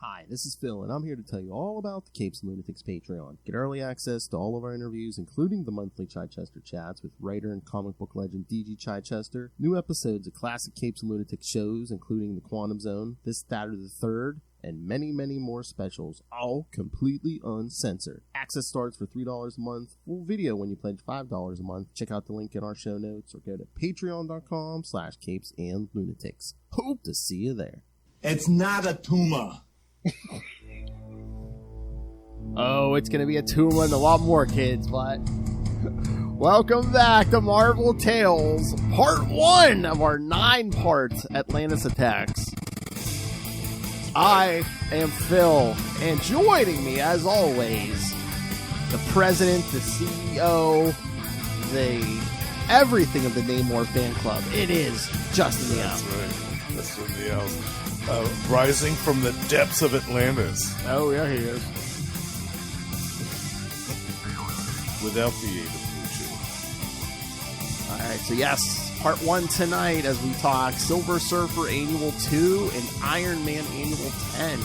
Hi, this is Phil, and I'm here to tell you all about the Capes and Lunatics Patreon. Get early access to all of our interviews, including the monthly Chichester chats with writer and comic book legend D.G. Chichester, new episodes of classic Capes and Lunatics shows, including The Quantum Zone, This, That, or the Third, and many, many more specials, all completely uncensored. Access starts for $3 a month, full video when you pledge $5 a month. Check out the link in our show notes or go to patreon.com/CapesandLunatics. Hope to see you there. It's not a tumor. Oh, it's going to be a tumor and a lot more, kids, but welcome back to Marvel Tales, part 1 of our 9-part Atlantis Attacks. I am Phil, and joining me, as always, the president, the CEO, the everything of the Namor fan club. It is Justin That's right. That's somebody else. Rising from the depths of Atlantis. Oh, yeah, he is. Without the aid of Lucio. Alright, so yes, part 1 tonight as we talk Silver Surfer Annual 2 and Iron Man Annual 10.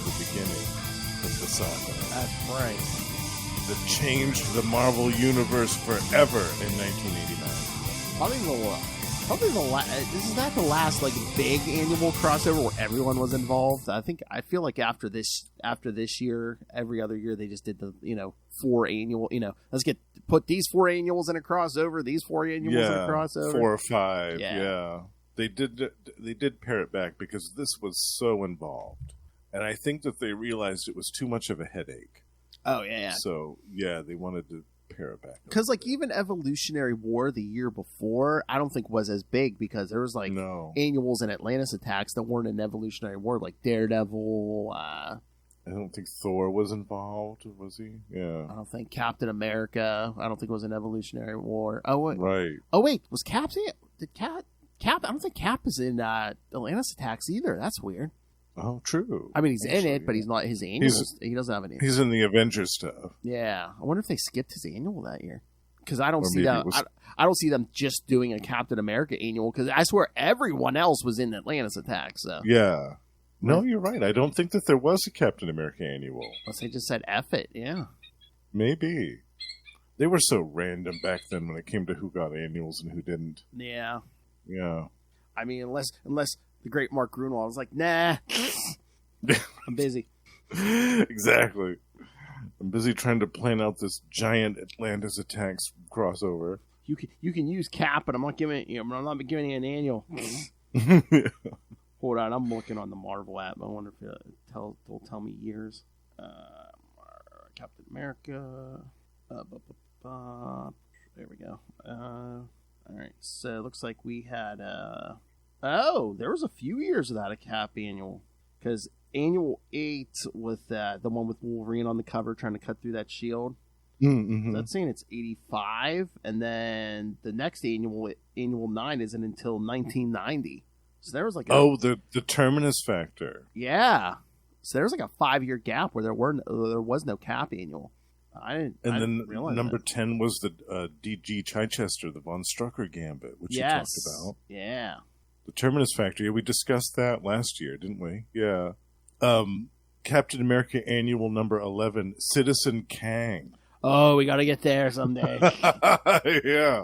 The beginning of the saga. That's right. That changed the Marvel Universe forever in 1989. Probably the last. Is that the last like big annual crossover where everyone was involved? I feel like after this year, every other year they just did the 4 annual. Let's put these 4 annuals in a crossover. These 4 annuals in a crossover. 4 or 5. Yeah. Yeah, they did pare it back because this was so involved, and I think that they realized it was too much of a headache. Oh yeah. So yeah, they wanted to pare it back because even Evolutionary War the year before I don't think was as big because there was annuals and Atlantis Attacks that weren't in Evolutionary War, like Daredevil. I don't think Thor was involved, was he? Yeah. I don't think Captain America. I don't think it was an Evolutionary War. Oh wait. Right. Oh wait, was Cap? Did Cap? I don't think Cap is in Atlantis Attacks either. That's weird. Oh, true. I mean, he's in it, but he's not his annual. He doesn't have an. He's in the Avenger stuff. Yeah, I wonder if they skipped his annual that year because I don't see that. I don't see them just doing a Captain America annual because I swear everyone else was in Atlantis Attacks. So yeah, no, you're right. I don't think that there was a Captain America annual. Unless they just said F it. Yeah, maybe they were so random back then when it came to who got annuals and who didn't. Yeah, yeah. I mean, unless the great Mark Grunwald was like, nah, I'm busy. Exactly. I'm busy trying to plan out this giant Atlantis Attacks crossover. You can use Cap, but I'm not giving you an annual. Hold on, I'm looking on the Marvel app. I wonder if it'll tell me years. Captain America. There we go. All right, so it looks like we had. There was a few years without a Cap annual because Annual 8 with the one with Wolverine on the cover trying to cut through that shield. Mm-hmm. That's saying it's 85, and then the next Annual 9 isn't until 1990. So there was the Terminus Factor. Yeah, so there was like a 5-year gap where there was no Cap annual. I didn't realize number that. 10 was the D.G. Chichester, the Von Strucker Gambit, which you talked about. Yeah. The Terminus Factor, we discussed that last year, didn't we? Yeah. Captain America Annual number 11, Citizen Kang. Oh, we got to get there someday. Yeah.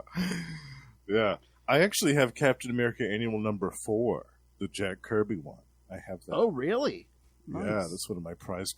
Yeah. I actually have Captain America Annual number 4, the Jack Kirby one. I have that. Oh, really? Nice. Yeah, that's one of my prize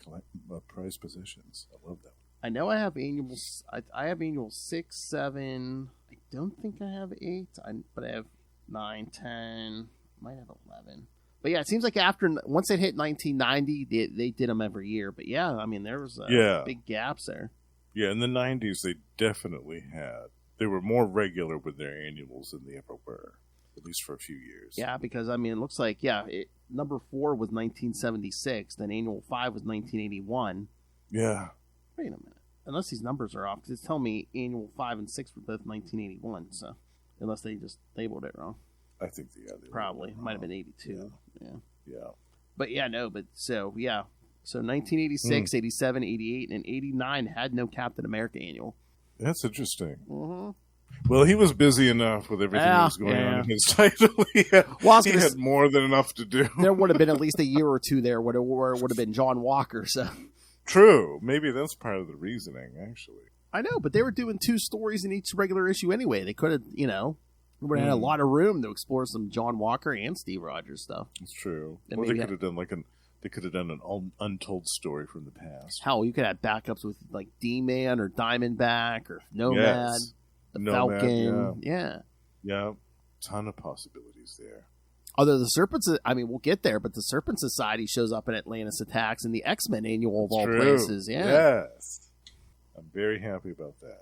possessions. I love that one. I know I have annuals. I have annual 6, 7. I don't think I have 8, but I have 9, 10. Might have 11. But yeah, it seems like once it hit 1990, they did them every year. But yeah, I mean, there was big gaps there. Yeah, in the 90s, they definitely had. They were more regular with their annuals than they ever were, at least for a few years. Yeah, because, I mean, it looks like, number 4 was 1976, then annual 5 was 1981. Yeah. Wait a minute. Unless these numbers are off, because it's telling me annual 5 and 6 were both 1981, so unless they just labeled it wrong. I think they probably might have been 82. Yeah. But yeah, no, but so 1986, 87, 88, and 89 had no Captain America annual. That's interesting. Mm-hmm. Well, he was busy enough with everything that was going on in his title. He had more than enough to do. There would have been at least a year or two there where it would have been John Walker. So true. Maybe that's part of the reasoning, actually. I know, but they were doing 2 stories in each regular issue anyway. They could have, would have had a lot of room to explore some John Walker and Steve Rogers stuff. That's true. And they could have done an untold story from the past. Hell, you could have backups with like D-Man or Diamondback or Nomad, the Falcon. Yeah. Ton of possibilities there. Although the Serpents, we'll get there, but the Serpent Society shows up in Atlantis Attacks in the X-Men annual of all places. Yeah. Yes. I'm very happy about that.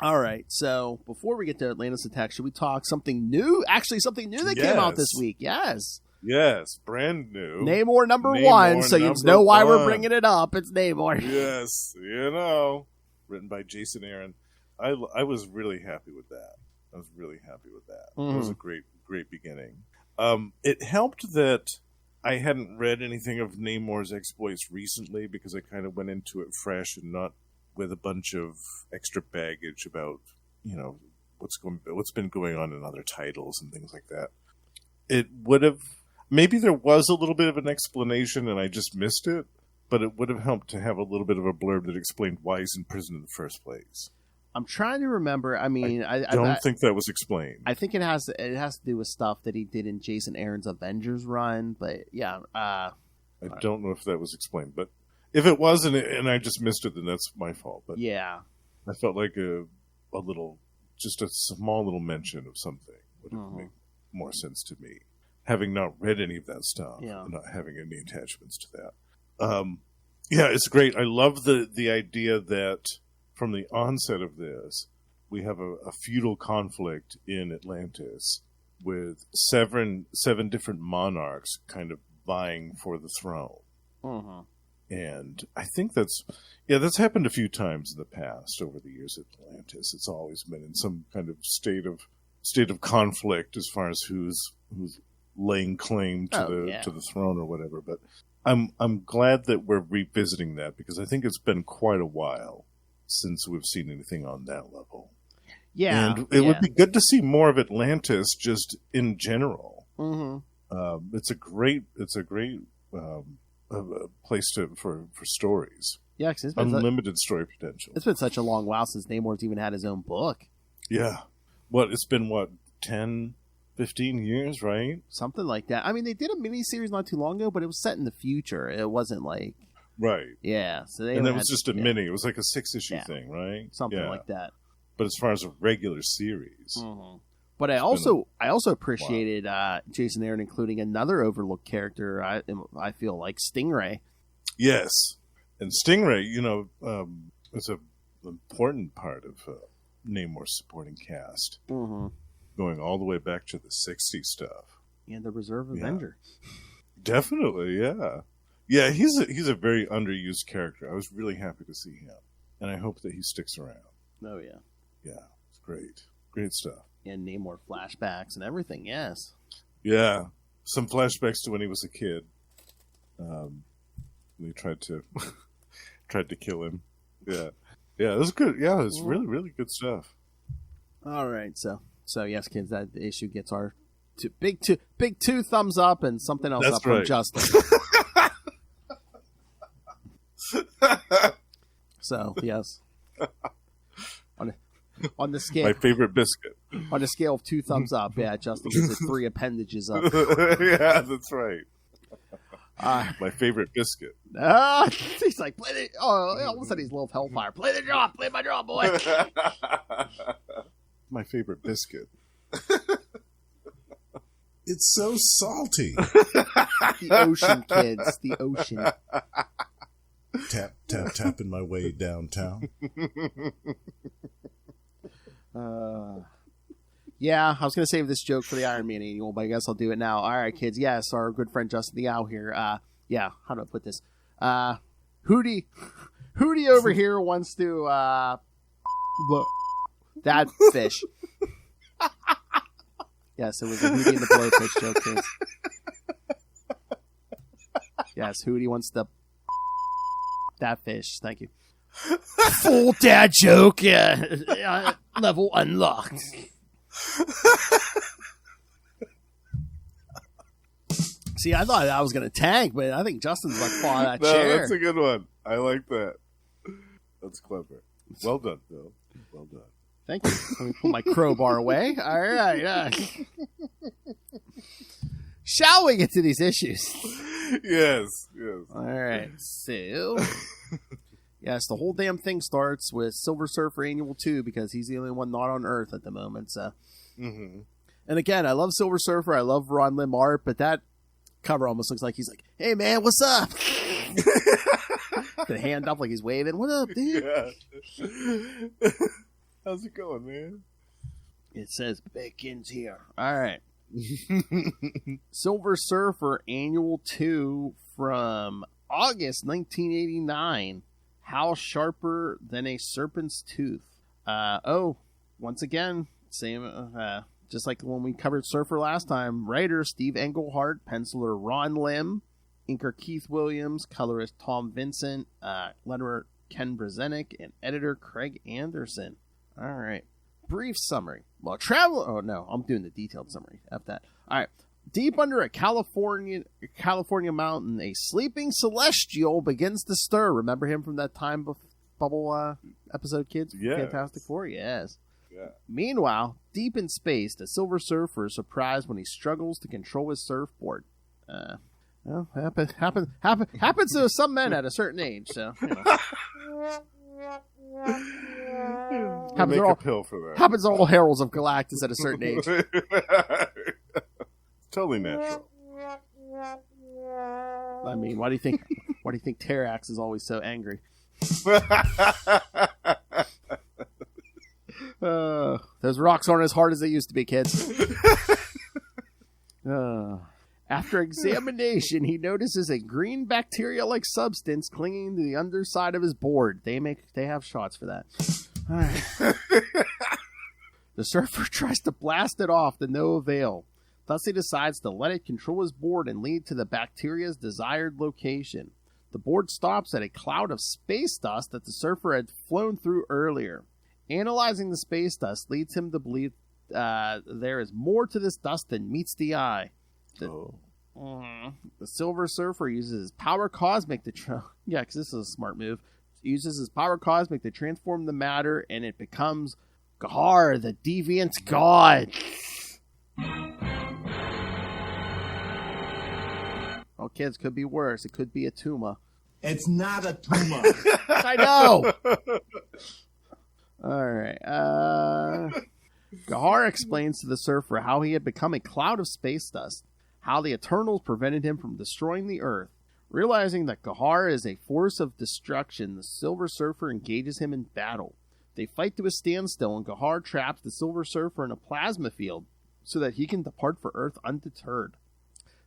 All right, so before we get to Atlantis Attacks, should we talk something new? Actually, something new that came out this week. Yes, brand new. Namor number 1, so you know why we're bringing it up. It's Namor. Yes, written by Jason Aaron. I was really happy with that. It was a great beginning. It helped that I hadn't read anything of Namor's exploits recently because I kind of went into it fresh and not with a bunch of extra baggage about, what's been going on in other titles and things like that. It would have, maybe there was a little bit of an explanation and I just missed it, but it would have helped to have a little bit of a blurb that explained why he's in prison in the first place. I'm trying to remember. I don't think that was explained. I think it has to do with stuff that he did in Jason Aaron's Avengers run, but yeah. I don't know if that was explained, but if it wasn't and I just missed it, then that's my fault. But yeah, I felt like a small little mention of something would have made more sense to me, having not read any of that stuff, and not having any attachments to that. It's great. I love the idea that from the onset of this, we have a feudal conflict in Atlantis with seven different monarchs kind of vying for the throne. And I think that's happened a few times in the past over the years at Atlantis. It's always been in some kind of state of conflict as far as who's laying claim to the throne or whatever. But I'm glad that we're revisiting that because I think it's been quite a while since we've seen anything on that level. Yeah, and it would be good to see more of Atlantis just in general. It's a great place for stories. Yeah, cause unlimited story potential. It's been such a long while since Namor's even had his own book. Yeah. It's been 10, 15 years, right? Something like that. They did a miniseries not too long ago, but it was set in the future. It wasn't like... Right. Yeah. So and that was just a mini. It was like a 6-issue thing, right? Something like that. But as far as a regular series... But I also appreciated Jason Aaron including another overlooked character. I feel like Stingray. Yes, and Stingray, is an important part of Namor's supporting cast, going all the way back to the '60s stuff. And the Reserve Avenger. Definitely, yeah. He's a very underused character. I was really happy to see him, and I hope that he sticks around. Oh yeah, it's great stuff. And Namor flashbacks and everything, yes. Yeah, some flashbacks to when he was a kid. They tried to kill him. Yeah, it was good. Yeah, it was really, really good stuff. All right, so yes, kids, that issue gets our big two thumbs up and something else up from Justin. So yes. On the scale, my favorite biscuit. On a scale of 2 thumbs up, Justin gives it 3 appendages up. Yeah, that's right. My favorite biscuit. He's like, play the. Oh, all of a sudden he's a little hellfire. Play the drop, play my drop, boy. My favorite biscuit. It's so salty. The ocean, kids. The ocean. Tap, tap, tapping my way downtown. Yeah, I was going to save this joke for the Iron Man annual, but I guess I'll do it now. All right, kids. Yes, our good friend Justin the Owl here. How do I put this? Hootie over here wants to that fish. Yes, it was a Hootie and the Blowfish joke, kids. Yes, Hootie wants to that fish. Thank you. Full dad joke. Yeah. Level unlocked. See, I thought I was going to tank, but I think Justin's about to fall out of that chair. That's a good one. I like that. That's clever. Well done, Bill. Well done. Thank you. Let me pull my crowbar away. All right. Shall we get to these issues? Yes. All right. So, yes, the whole damn thing starts with Silver Surfer Annual 2 because he's the only one not on Earth at the moment. So, And again, I love Silver Surfer. I love Ron Lim art, but that cover almost looks like he's like, "Hey, man, what's up?" The hand up like he's waving. "What up, dude?" Yeah. How's it going, man? It says Bacon's here. All right. Silver Surfer Annual 2 from August 1989. How sharper than a serpent's tooth. Once again, same. Just like when we covered Surfer last time. Writer Steve Englehart, penciler Ron Lim, inker Keith Williams, colorist Tom Vincent, letterer Ken Brzezinski, and editor Craig Anderson. All right. Brief summary. Well, I'm doing the detailed summary. F that. All right. Deep under a California mountain, a sleeping celestial begins to stir. Remember him from that time bubble episode, kids? Yeah. Fantastic Four? Yes. Yeah. Meanwhile, deep in space, the Silver Surfer is surprised when he struggles to control his surfboard. Happens to some men at a certain age, so, you know. Make a pill for that. Happens to all heralds of Galactus at a certain age. Totally natural. I mean, why do you think Terax is always so angry? Those rocks aren't as hard as they used to be, kids. After examination, he notices a green bacteria-like substance clinging to the underside of his board. They have shots for that. All right. The surfer tries to blast it off to no avail. Thus, he decides to let it control his board and lead to the bacteria's desired location. The board stops at a cloud of space dust that the surfer had flown through earlier. Analyzing the space dust leads him to believe there is more to this dust than meets the eye. The Silver Surfer uses his power cosmic to because this is a smart move. Uses his power cosmic to transform the matter, and it becomes Ghaur, the deviant god. Oh, kids, could be worse. It could be a tumor. It's not a tumor. I know. All right. Ghaur explains to the surfer how he had become a cloud of space dust, how the Eternals prevented him from destroying the Earth. Realizing that Ghaur is a force of destruction, the Silver Surfer engages him in battle. They fight to a standstill, and Ghaur traps the Silver Surfer in a plasma field so that he can depart for Earth undeterred.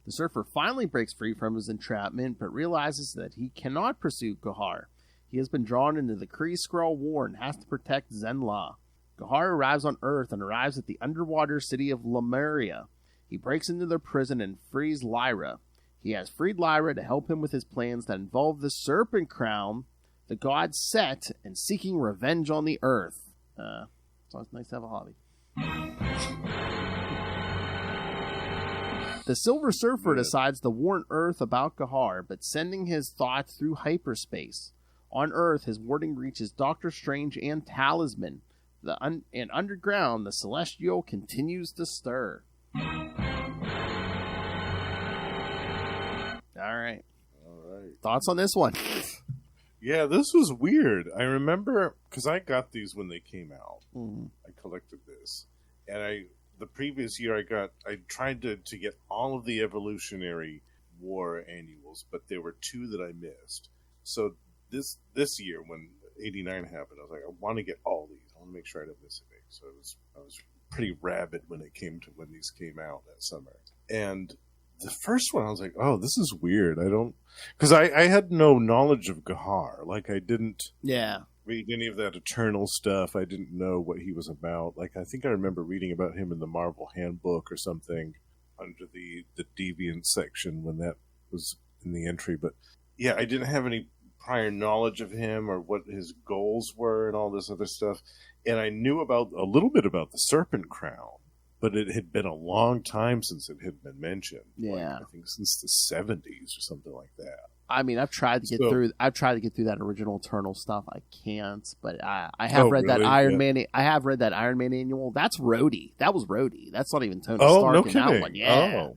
The surfer finally breaks free from his entrapment, but realizes that he cannot pursue Ghaur. He has been drawn into the Kree-Skrull War and has to protect Zenla. Ghaur arrives on Earth and arrives at the underwater city of Lemuria. He breaks into their prison and frees Lyra. He has freed Lyra to help him with his plans that involve the Serpent Crown, the god Set, and seeking revenge on the Earth. So it's nice to have a hobby. The Silver Surfer decides to warn Earth about Ghaur, but sending his thoughts through hyperspace. On Earth, his warning reaches Doctor Strange and Talisman. And underground, the Celestial continues to stir. All right. Thoughts on this one? Yeah, this was weird. I remember, because I got these when they came out. Mm-hmm. I collected this. And the previous year I tried to get all of the Evolutionary War annuals, but there were two that I missed. So this year, when 89 happened, I was like, I want to get all these. I want to make sure I don't miss anything. So I was pretty rabid when it came to when these came out that summer. And the first one, I was like, oh, this is weird. Because I had no knowledge of Ghaur. Like, I didn't read any of that Eternal stuff. I didn't know what he was about. Like, I think I remember reading about him in the Marvel Handbook or something under the Deviant section when that was in the entry. But, yeah, I didn't have any prior knowledge of him or what his goals were and all this other stuff. And I knew about a little bit about the Serpent Crown, but it had been a long time since it had been mentioned. Yeah, I think since the 70s or something like that. I mean, I've tried to get through that original Eternal stuff. I can't, but I have read that Iron Man. I have read that Iron Man annual. That's Rhodey. That was Rhodey. That's not even Tony Stark in that one. Yeah.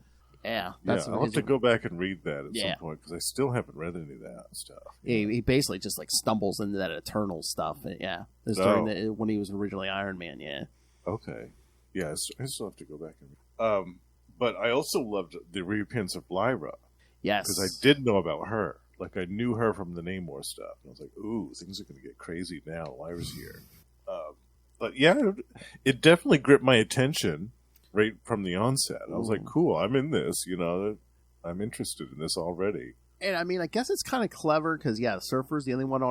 Yeah, I'll have to go back and read that at some point because I still haven't read any of that stuff. He basically just like stumbles into that Eternal stuff. Yeah, it was when he was originally Iron Man. Yeah. Okay. Yeah, I still have to go back and. But I also loved the reappearance of Lyra. Yes, because I did know about her. Like I knew her from the Namor stuff, and I was like, "Ooh, things are going to get crazy now." Lyra's here. But yeah, it definitely gripped my attention. Right from the onset, I was like, "Cool, I'm in this." I'm interested in this already. And I mean, I guess it's kind of clever because the Surfer's the only one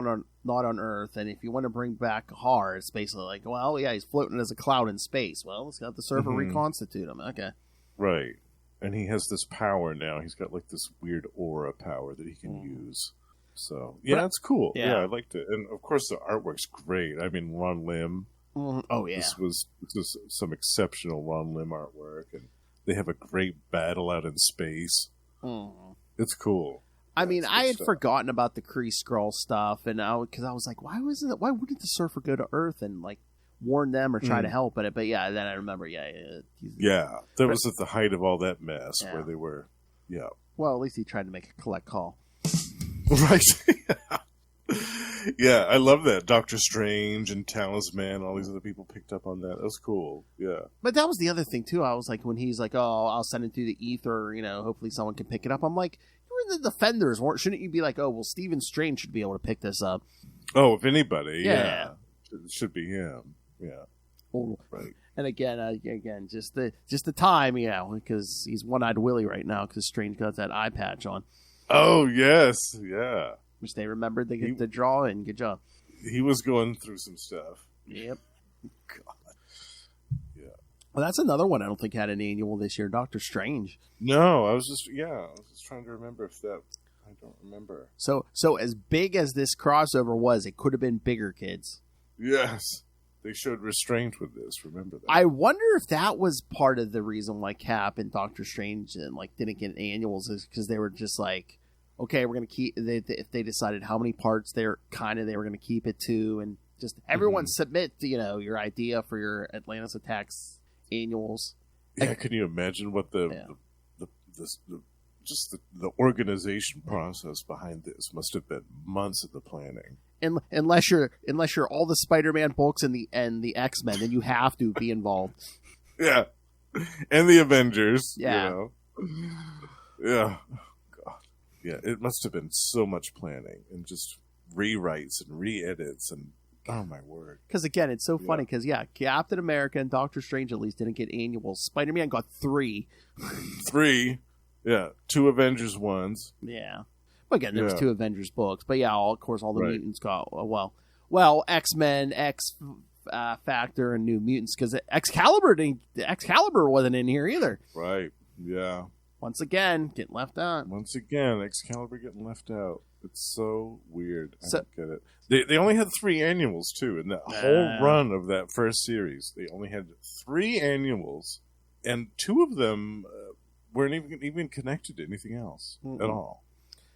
not on Earth, and if you want to bring back Ghaur, it's basically like, well, yeah, he's floating as a cloud in space. Well, let's have the Surfer reconstitute him. Okay, right, and he has this power now. He's got like this weird aura power that he can use. So yeah, it's cool. Yeah, I liked it, and of course the artwork's great. I mean, Ron Lim. Oh yeah, this was some exceptional Ron Lim artwork, and they have a great battle out in space. It's cool. I mean, I had forgotten about the Kree Skrull stuff, and because I was like, why wouldn't the Surfer go to Earth and like warn them or try to help it? But yeah, then I remember, that was at the height of all that mess where they were. Yeah. Well, at least he tried to make a collect call. Right. Yeah, I love that. Doctor Strange and Talisman, all these other people picked up on that. That was cool. Yeah. But that was the other thing, too. I was like, when he's like, oh, I'll send it through the ether, hopefully someone can pick it up. I'm like, you're in the Defenders. Shouldn't you be like, oh, well, Stephen Strange should be able to pick this up? Oh, if anybody, yeah. It should be him. Yeah. Oh. Right. And again, just the time, because he's one-eyed Willie right now because Strange got that eye patch on. Oh, yes. Yeah. Which they remembered they get to draw in. Good job. He was going through some stuff. Yep. God. Yeah. Well, that's another one I don't think had an annual this year. Doctor Strange. No, I was just trying to remember if that. I don't remember. So as big as this crossover was, it could have been bigger, kids. Yes. They showed restraint with this. Remember that. I wonder if that was part of the reason why Cap and Doctor Strange didn't get annuals, is because they were just like, okay, we're going to keep, if they decided how many parts they were going to keep it to, and just everyone submit, your idea for your Atlantis Attacks annuals. Yeah, can you imagine what the organization process behind this must have been months of the planning. Unless you're all the Spider-Man books and the X-Men, then you have to be involved. Yeah, and the Avengers. Yeah, yeah. Yeah, it must have been so much planning and just rewrites and re-edits and oh my word. Because again, it's so funny because Captain America and Doctor Strange at least didn't get annuals. Spider-Man got 3. 3, yeah, 2 Avengers ones. Yeah, but again, there was 2 Avengers books. But of course, all the mutants got X-Men, X Factor, and New Mutants because Excalibur wasn't in here either. Right. Yeah. Once again, getting left out. Once again, Excalibur getting left out. It's so weird. I don't get it. They only had 3 annuals, too. In that whole run of that first series, they only had 3 annuals, and 2 of them weren't even connected to anything else at all.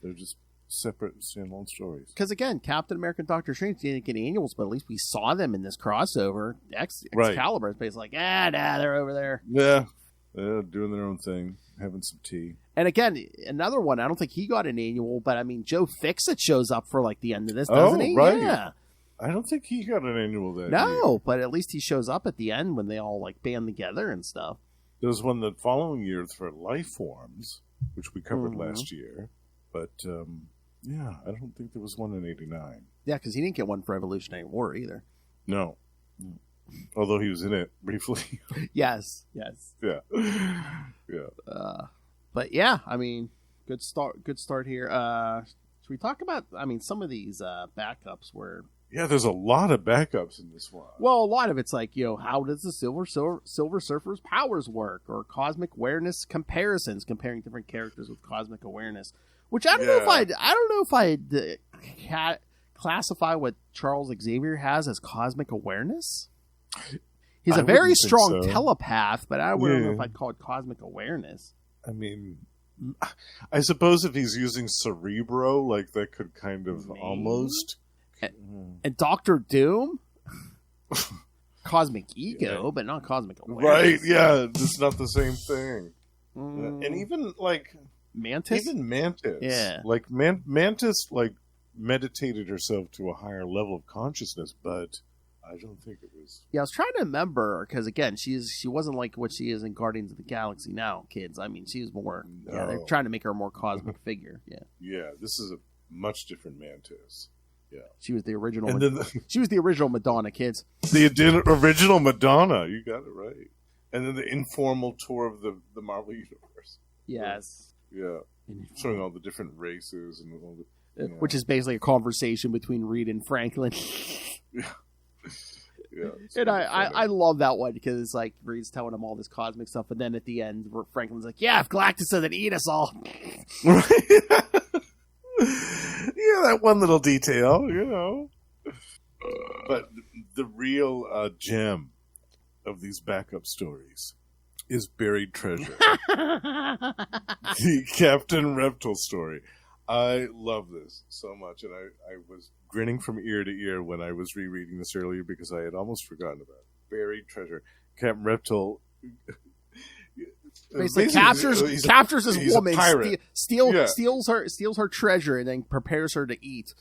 They're just separate standalone stories. Because, again, Captain America and Doctor Strange didn't get annuals, but at least we saw them in this crossover. Excalibur is basically like, they're over there. Yeah, they're doing their own thing. Having some tea. And again, another one, I don't think he got an annual, but I mean, Joe Fixit shows up for like the end of this, doesn't he? Right. Yeah. I don't think he got an annual that year. No, but at least he shows up at the end when they all like band together and stuff. There was one the following year for Life Forms, which we covered last year. But, I don't think there was one in 89. Yeah, because he didn't get one for Evolutionary War either. No. Although he was in it briefly. Yes. Yeah. But yeah, I mean, good start here. Should we talk about? I mean, some of these backups were Yeah, there's a lot of backups in this one. Well, a lot of it's like, how does the Silver Surfer's powers work? Or cosmic awareness comparisons, comparing different characters with cosmic awareness. Which I don't know if I'd classify what Charles Xavier has as cosmic awareness. He's a very strong telepath, but I wouldn't know if I'd call it cosmic awareness. I mean, I suppose if he's using Cerebro, like that could kind of almost... And Doctor Doom? Cosmic ego, but not cosmic awareness. Right, yeah, it's not the same thing. And even, like... Mantis? Even Mantis. Yeah. Like, Mantis, like, meditated herself to a higher level of consciousness, but I don't think it was... Yeah, I was trying to remember, because, again, she wasn't like what she is in Guardians of the Galaxy now, kids. I mean, she was more... No. Yeah, they're trying to make her a more cosmic figure, yeah. Yeah, this is a much different Mantis. Yeah, she was the original. She was the original Madonna, kids. The original Madonna. You got it right. And then the informal tour of the Marvel Universe. Yes. Yeah, showing all the different races and all the, which is basically a conversation between Reed and Franklin. Yeah. And I love that one because it's like Reed's telling him all this cosmic stuff, and then at the end, Franklin's like, "Yeah, if Galactus doesn't eat us all." Yeah, that one little detail, But the real gem of these backup stories is Buried Treasure. The Captain Reptile story. I love this so much, and I was grinning from ear to ear when I was rereading this earlier because I had almost forgotten about it. Buried Treasure. Captain Reptile... Basically captures this woman, steals her treasure, and then prepares her to eat.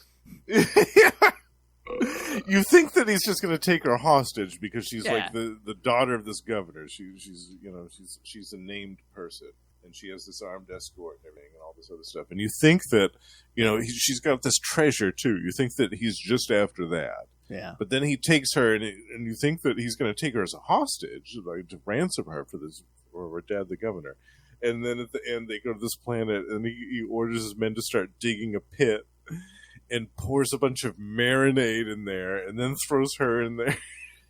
You think that he's just going to take her hostage because she's like the daughter of this governor. She's a named person, and she has this armed escort and everything, and all this other stuff. And you think that she's got this treasure too. You think that he's just after that. Yeah. But then he takes her, and you think that he's going to take her as a hostage, like to ransom her for this. Or her dad, the governor. And then at the end, they go to this planet, and he orders his men to start digging a pit and pours a bunch of marinade in there and then throws her in there.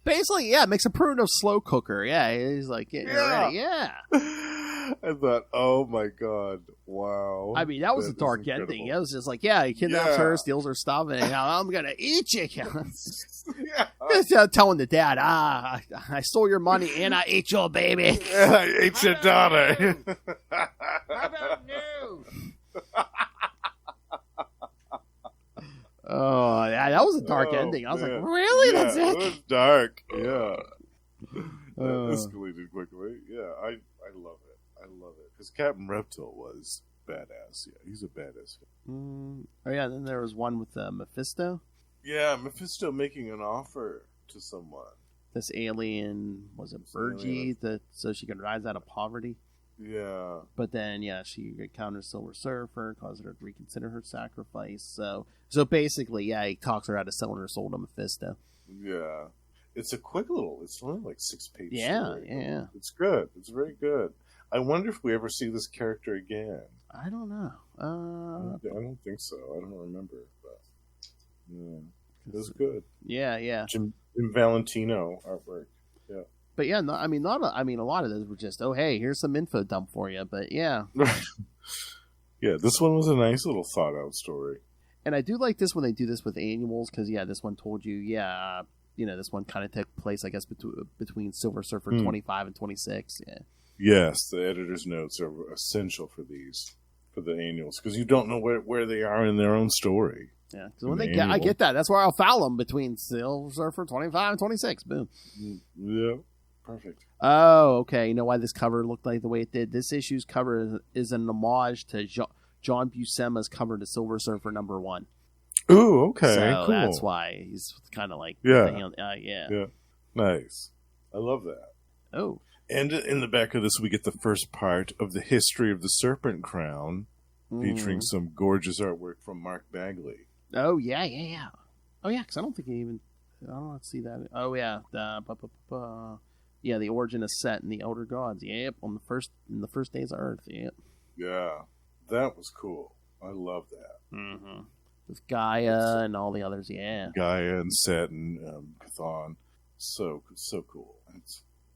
Basically, yeah, makes a prune of slow cooker. Yeah, he's like, getting ready. Yeah. I thought, oh my God, wow. I mean, that was a dark ending. It was just like, he kidnaps her, steals her stuff, and I'm going to eat you. Telling the dad, I stole your money and I ate your baby. I ate your daughter. How about you? Oh, yeah, that was a dark ending. I was like, really? That's it? It was dark. Yeah. That escalated quickly. Yeah, I love it. I love it. Because Captain Reptile was badass. Yeah, he's a badass guy. Oh, yeah, then there was one with Mephisto. Yeah, Mephisto making an offer to someone. This alien, was it Virgie, so she could rise out of poverty? Yeah. But then, she encounters Silver Surfer, causes her to reconsider her sacrifice. So basically, he talks her out of selling her soul to Mephisto. Yeah. It's a quick little, it's only like 6-page story. Yeah. It's good. It's very good. I wonder if we ever see this character again. I don't know. I don't think so. I don't remember. But yeah, it was good. Yeah. Jim Valentino artwork. Yeah. But a lot of those were just, oh, hey, here's some info dump for you. But yeah. Yeah, this one was a nice little thought out story. And I do like this when they do this with annuals because, this one told you, this one kind of took place, I guess, between Silver Surfer 25 and 26. Yeah. Yes, the editor's notes are essential for the annuals, because you don't know where they are in their own story. Yeah, because I get that. That's where I'll foul them between Silver Surfer 25 and 26. Boom. Yeah, perfect. Oh, okay. You know why this cover looked like the way it did? This issue's cover is an homage to John Buscema's cover to Silver Surfer #1. Ooh, okay, so cool. That's why he's kind of like, yeah, nice. I love that. Oh. And in the back of this, we get the first part of the history of the Serpent Crown, featuring some gorgeous artwork from Mark Bagley. Oh, yeah. Oh, yeah, because I don't see that. Oh, yeah. The origin of Set and the Elder Gods. Yep, in the first days of Earth. Yep. Yeah, that was cool. I love that. Mm-hmm. With Gaia and all the others, yeah. Gaia and Set and Chthon. So cool.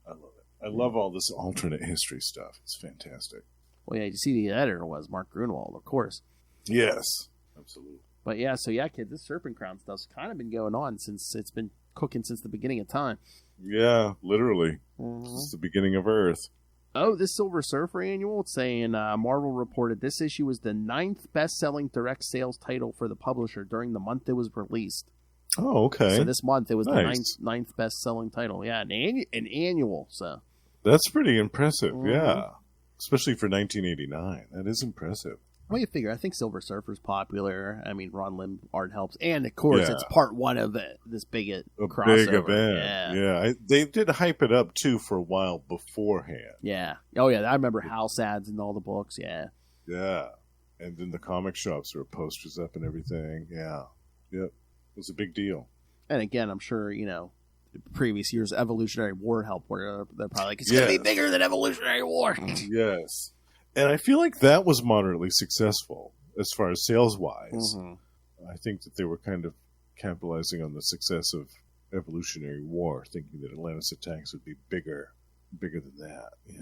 I love it. I love all this alternate history stuff. It's fantastic. Well, yeah, you see the editor was Mark Grunwald, of course. Yes, absolutely. But yeah, so yeah, kid, this Serpent Crown stuff's kind of been going on since it's been cooking since the beginning of time. Yeah, literally. Since the beginning of Earth. Oh, this Silver Surfer annual, it's saying Marvel reported this issue was the 9th best-selling direct sales title for the publisher during the month it was released. Oh, okay. So this month it was Nice. the ninth best-selling title. Yeah, an annual. So That's pretty impressive, yeah. Especially for 1989. That is impressive. Well, you figure, I think Silver Surfer's popular. I mean, Ron Lim art helps. And, of course, it's part one of this big crossover. Big event. Yeah. They did hype it up, too, for a while beforehand. Yeah. Oh, yeah. I remember house ads in all the books. Yeah. Yeah. And then the comic shops, there were posters up and everything. Yeah. Yep. It was a big deal. And, again, I'm sure, previous year's Evolutionary War helped, where they're probably like, it's going to be bigger than Evolutionary War. Yes. And I feel like that was moderately successful as far as sales-wise. I think that they were kind of capitalizing on the success of Evolutionary War, thinking that Atlantis Attacks would be bigger than that. Yeah.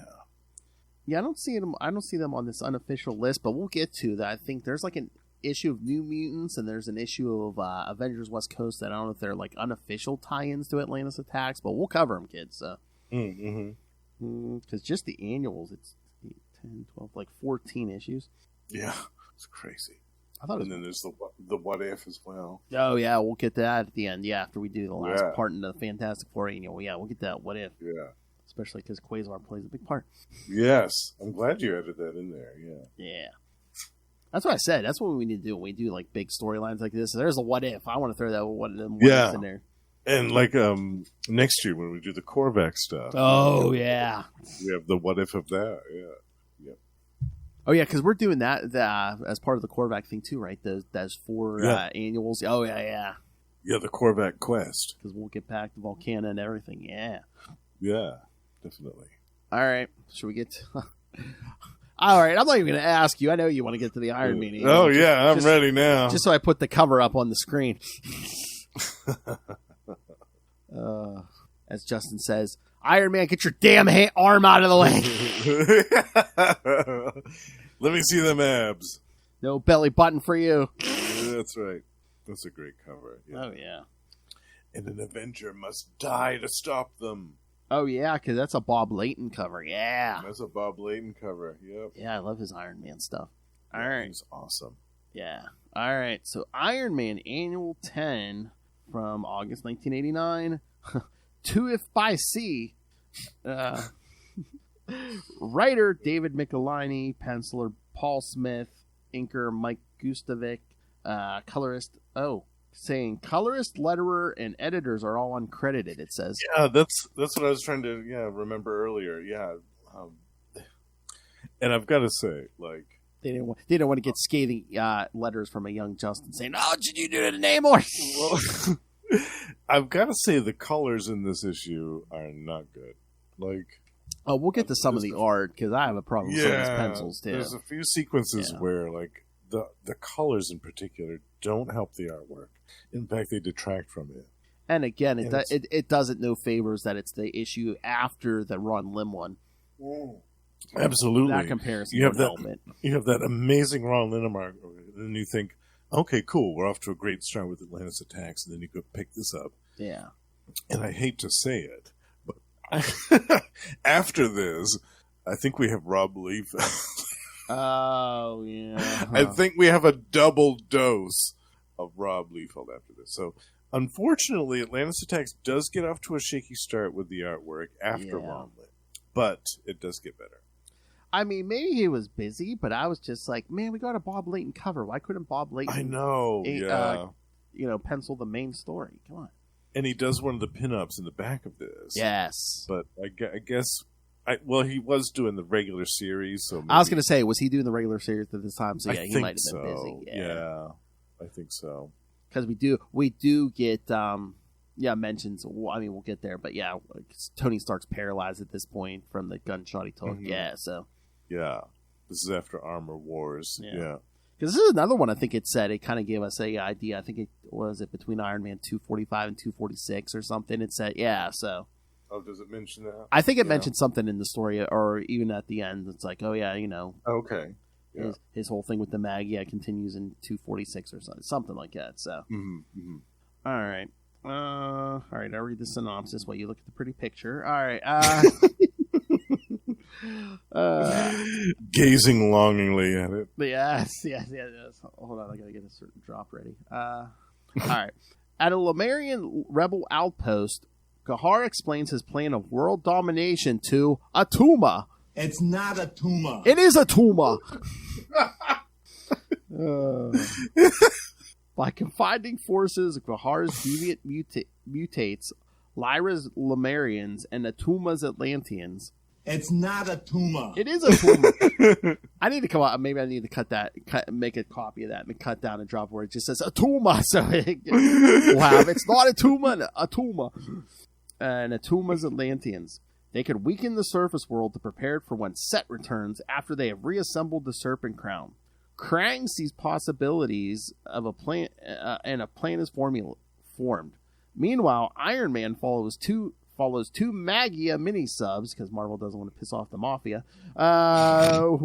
Yeah, I don't see them on this unofficial list, but we'll get to that. I think there's like an issue of New Mutants, and there's an issue of Avengers West Coast that I don't know if they're like unofficial tie-ins to Atlantis Attacks, but we'll cover them, kids. So, because just the annuals, it's 8, 10, 12, like 14 issues. Yeah, it's crazy. I thought, and then there's the What If as well. Oh yeah, we'll get that at the end. Yeah, after we do the last part in the Fantastic Four annual. Yeah, we'll get that What If. Yeah. Especially because Quasar plays a big part. Yes, I'm glad you added that in there. Yeah. Yeah. That's what I said. That's what we need to do when we do like big storylines like this. There's a What If. I want to throw that what ifs in there. And like next year when we do the Korvac stuff. Oh yeah. We have the What If of that. Yeah. Oh yeah, because we're doing that as part of the Korvac thing too, right? Those 4 annuals. Oh yeah. Yeah, the Korvac quest. Because we'll get back to Volcana and everything. Yeah. Yeah, definitely. All right. Should we get to... All right. I'm not even going to ask you. I know you want to get to the Iron Man. Oh yeah, I'm ready now. Just so I put the cover up on the screen. As Justin says, Iron Man, get your damn arm out of the way. Let me see them abs. No belly button for you. That's right. That's a great cover. Yeah. Oh, yeah. And an Avenger must die to stop them. Oh, yeah, because that's a Bob Layton cover. Yeah. That's a Bob Layton cover. Yep. Yeah, I love his Iron Man stuff. All right. He's awesome. Yeah. All right. So Iron Man Annual 10 from August 1989. 2 If by Sea. Writer David Michelini, penciler Paul Smith, inker Mike Gustovic, colorist colorist, letterer, and editors are all uncredited. It says. Yeah, that's what I was trying to remember earlier. Yeah, and I've got to say, like, they didn't want to get scathing letters from a young Justin saying, "Oh, did you do it in Namor?" Well, I've got to say the colors in this issue are not good. Like, oh, we'll get to some of the art because I have a problem with some of these pencils too. There's a few sequences where like the colors in particular don't help the artwork. In fact, they detract from it. And again, it does it no favors that it's the issue after the Ron Lim one. Absolutely, that comparison. You have that amazing Ron Lim arc, and then you think, okay, cool, we're off to a great start with Atlantis Attacks, and then you could pick this up. Yeah. And I hate to say it, but after this, I think we have Rob Leaf. Oh, yeah. I think we have a double dose of Rob Liefeld after this. So, unfortunately, Atlantis Attacks does get off to a shaky start with the artwork after Ron Lim, but it does get better. I mean, maybe he was busy, but I was just like, man, we got a Bob Layton cover. Why couldn't Bob Layton? I know, pencil the main story? Come on. And he does one of the pinups in the back of this. Yes, but I guess, he was doing the regular series. So maybe... I was going to say, was he doing the regular series at this time? So yeah, he might have been busy. Yeah, I think so. Because we do get mentions. Well, I mean, we'll get there, but yeah, Tony Stark's paralyzed at this point from the gunshot he took. Mm-hmm. Yeah, so. Yeah, this is after Armor Wars. Yeah. Because this is another one I think it said. It kind of gave us a idea. I think it was between Iron Man 245 and 246 or something. It said, so. Oh, does it mention that? I think it mentioned something in the story, or even at the end. It's like, oh, yeah, Okay. Yeah. His whole thing with the Maggia continues in 246 or something like that. So. All right. All right, I'll read the synopsis while you look at the pretty picture. All right. Gazing longingly at it. Yes. Hold on, I gotta get a certain drop ready. All right. At a Lemurian rebel outpost, Ghaur explains his plan of world domination to Atuma. It's not a tumor. It is Atuma. By confining forces of Ghaur's deviant mutates, Lyra's Lemurians, and Atuma's Atlanteans. It's not a tumor. It is a tumor. I need to come out. Maybe I need to make a copy of that and cut down and drop where it just says Atuma. So we'll have it's not a tumor, Atuma. And Atuma's Atlanteans. They could weaken the surface world to prepare for when Set returns after they have reassembled the Serpent Crown. Krang sees possibilities of a plan, and a plan is formed. Meanwhile, Iron Man follows two Maggia mini-subs, because Marvel doesn't want to piss off the Mafia,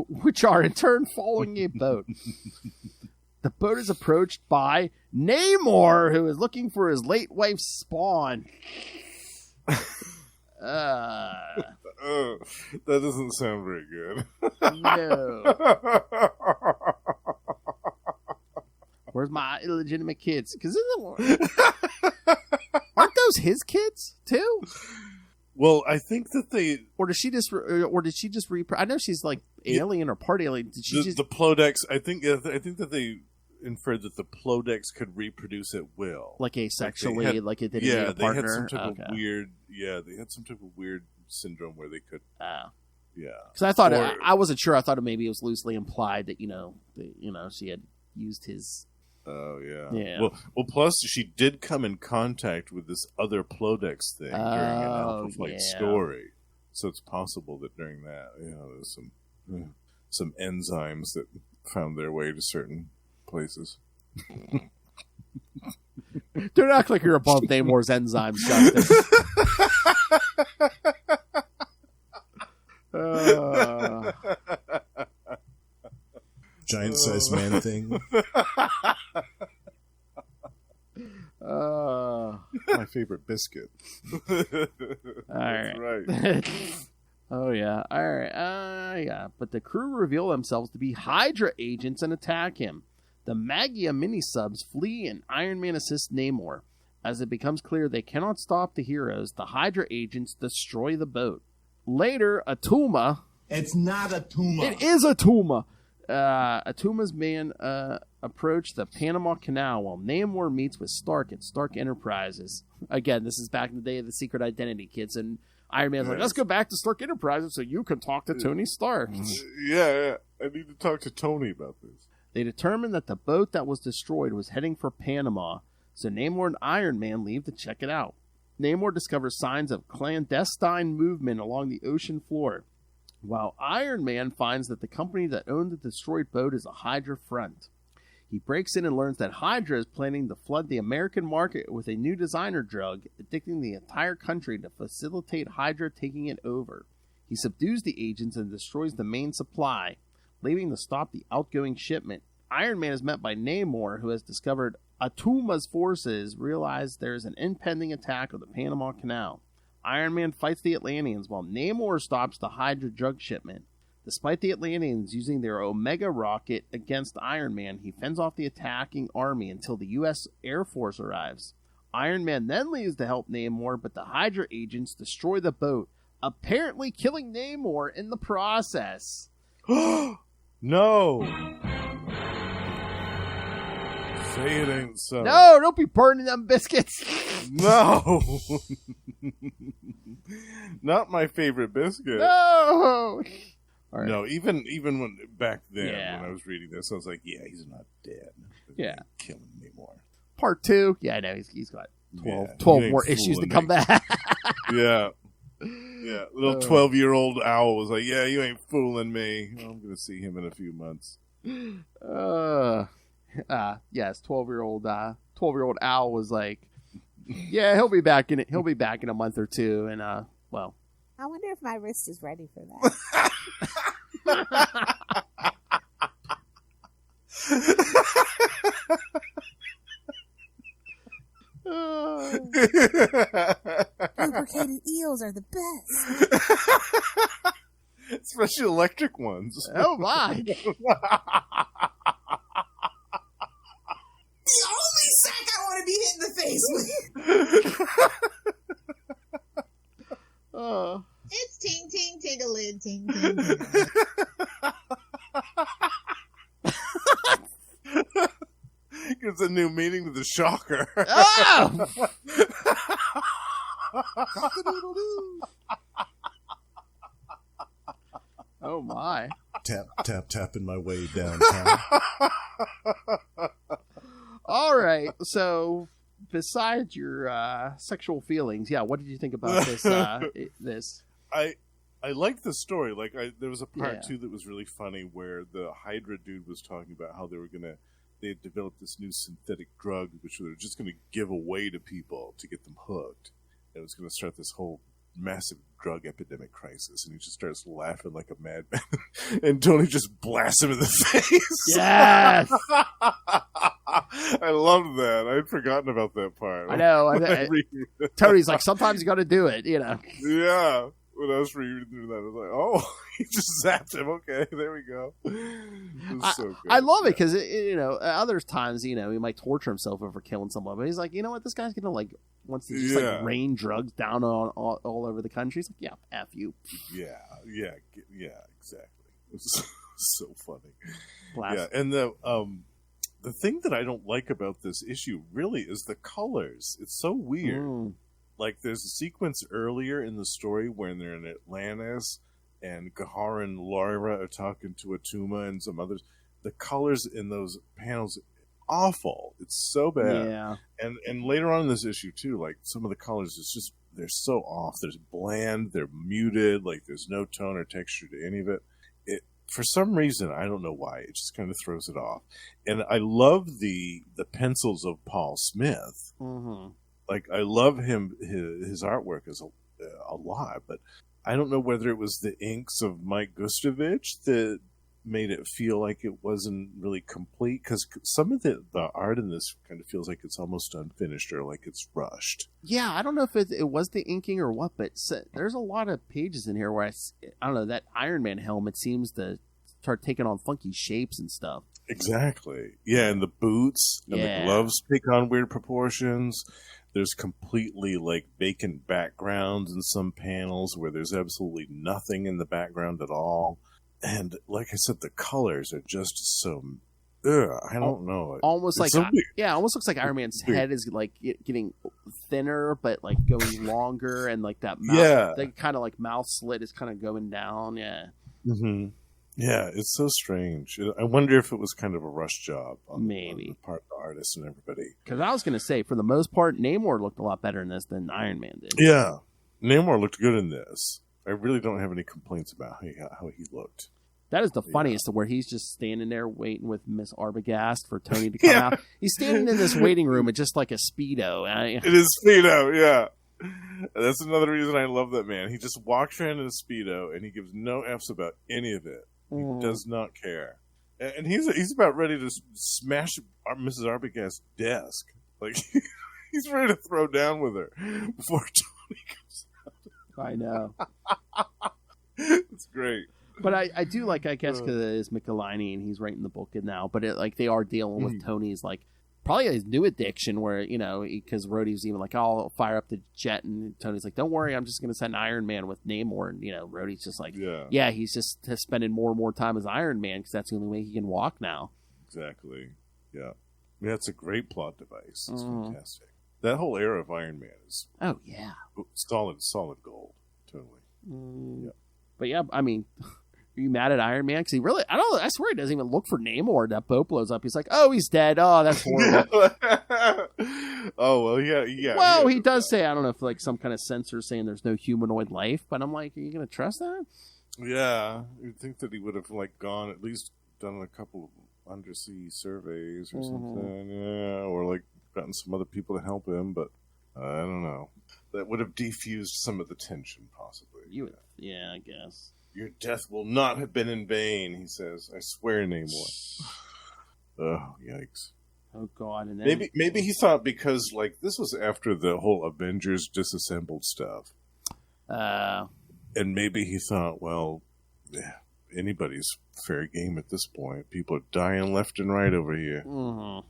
which are in turn following a boat. The boat is approached by Namor, who is looking for his late wife's spawn. That doesn't sound very good. No. Where's my illegitimate kids? Because aren't those his kids too? Well, I think that they, or did she just I know she's like alien or part alien. Did she the Plodex? I think that they inferred that the Plodex could reproduce at will, like asexually, like it did. Yeah, they had some type of weird. Yeah, they had some type of weird syndrome where they could. Yeah, because I thought I wasn't sure. I thought maybe it was loosely implied that she had used his. Oh yeah. Well. Plus, she did come in contact with this other Plodex thing during an Alpha Flight story, so it's possible that during that, there's some enzymes that found their way to certain places. Don't act like you're above Namor's enzymes, Justin. Giant-sized man thing. My favorite biscuit. That's right. Oh, yeah. All right. Yeah. But the crew reveal themselves to be Hydra agents and attack him. The Maggia mini-subs flee and Iron Man assists Namor. As it becomes clear they cannot stop the heroes, the Hydra agents destroy the boat. Later, Atuma... It's not a tumor. It is Atuma! Atuma's man approach the Panama Canal while Namor meets with Stark at Stark Enterprises. Again, this is back in the day of the secret identity, kids, and Iron Man's like, let's go back to Stark Enterprises so you can talk to Tony Stark. Yeah, I need to talk to Tony about this. They determine that the boat that was destroyed was heading for Panama, so Namor and Iron Man leave to check it out. Namor discovers signs of clandestine movement along the ocean floor, while Iron Man finds that the company that owned the destroyed boat is a Hydra front. He breaks in and learns that Hydra is planning to flood the American market with a new designer drug, addicting the entire country to facilitate Hydra taking it over. He subdues the agents and destroys the main supply, leaving to stop the outgoing shipment. Iron Man is met by Namor, who has discovered Atuma's forces realize there is an impending attack of the Panama Canal. Iron Man fights the Atlanteans while Namor stops the Hydra drug shipment. Despite the Atlanteans using their Omega rocket against Iron Man, he fends off the attacking army until the U.S. Air Force arrives. Iron Man then leaves to help Namor, but the Hydra agents destroy the boat, apparently killing Namor in the process. No! Say it ain't so. No, don't be burning them biscuits. No! Not my favorite biscuit. No! Right. No, even when back then when I was reading this, I was like, yeah, he's not dead. Yeah. Killing me more. Part 2. Yeah, I know. He's got 12 more issues to come back. Yeah. Yeah. Little 12-year-old owl was like, yeah, you ain't fooling me. I'm going to see him in a few months. yes, 12-year-old Al was like, yeah, he'll be back in a month or two, and well, I wonder if my wrist is ready for that. Lubricated eels are the best. Especially electric ones. Oh my. The only sack I want to be hit in the face with. It's ting ting tigalid ting ting. Gives a new meaning to the shocker. Oh! Oh my. Tap, tap, tapping my way downtown. All right. So, besides your sexual feelings, what did you think about this? This I liked the story. Like, there was a part too that was really funny where the Hydra dude was talking about how they had developed this new synthetic drug which they were just gonna give away to people to get them hooked. It was gonna start this whole massive drug epidemic crisis, and he just starts laughing like a madman, and Tony just blasts him in the face. Yes. I loved that. I'd forgotten about that part. I know. Tony's like, sometimes you got to do it, Yeah. When I was reading through that, I was like, oh, he just zapped him. Okay, there we go. It was so good. I love it because, other times, he might torture himself over killing someone, but he's like, you know what, this guy's going to, wants to just, rain drugs down on all over the country. He's like, yeah, F you. Yeah, exactly. It was so funny. Blast. Yeah, and the thing that I don't like about this issue, really, is the colors. It's so weird. Like, there's a sequence earlier in the story when they're in Atlantis, and Ghaur and Lyra are talking to Atuma and some others. The colors in those panels, awful. It's so bad. Yeah. And later on in this issue, too, like, some of the colors, they're so off. There's bland, they're muted, like, there's no tone or texture to any of it. For some reason, I don't know why, it just kind of throws it off. And I love the pencils of Paul Smith. Mm-hmm. Like, I love his artwork is a lot, but I don't know whether it was the inks of Mike Gustovich that made it feel like it wasn't really complete, because some of the art in this kind of feels like it's almost unfinished or like it's rushed. Yeah, I don't know if it was the inking or what, but there's a lot of pages in here where I don't know, that Iron Man helmet seems to start taking on funky shapes and stuff. Exactly. Yeah, and the boots and the gloves take on weird proportions. There's completely, like, vacant backgrounds in some panels where there's absolutely nothing in the background at all. And, like I said, the colors are just so... I don't know. Almost like... almost looks like Iron Man's head is, like, getting thinner, but, like, going longer, and, like, that mouth... that kind of, like, mouth slit is kind of going down, Mm-hmm. Yeah, it's so strange. I wonder if it was kind of a rush job on the part of the artists and everybody. Because I was going to say, for the most part, Namor looked a lot better in this than Iron Man did. Yeah, Namor looked good in this. I really don't have any complaints about how he looked. That is the funniest, where he's just standing there waiting with Miss Arbogast for Tony to come out. He's standing in this waiting room with just like a Speedo. It is Speedo, yeah. That's another reason I love that man. He just walks around in a Speedo, and he gives no F's about any of it. He does not care. And he's about ready to smash Mrs. Arbogast's desk. Like, he's ready to throw down with her before Tony comes out. I know. It's great. But I do like, I guess, because it is Michelini and he's writing the book now, but they are dealing with Tony's, like, probably his new addiction where, because Rhodey's even like, oh, I'll fire up the jet, and Tony's like, don't worry, I'm just going to send Iron Man with Namor, and, Rhodey's just like, he's just spending more and more time as Iron Man because that's the only way he can walk now. Exactly. Yeah. It's a great plot device. It's fantastic. That whole era of Iron Man is solid gold. Totally. Yeah. But yeah, I mean... Are you mad at Iron Man? Because he really, I swear he doesn't even look for Namor. That boat blows up. He's like, oh, he's dead. Oh, that's horrible. Oh, well, yeah. Well, he does say, I don't know if like some kind of censor saying there's no humanoid life, but I'm like, are you going to trust that? Yeah. You'd think that he would have like gone, at least done a couple undersea surveys or something. Yeah, or like gotten some other people to help him, but I don't know. That would have defused some of the tension, possibly. Yeah, I guess. Your death will not have been in vain, he says. I swear, Namor. Oh, yikes. Oh, God. And then... Maybe he thought because, like, this was after the whole Avengers disassembled stuff. And maybe he thought, well, yeah, anybody's fair game at this point. People are dying left and right over here. Mm-hmm.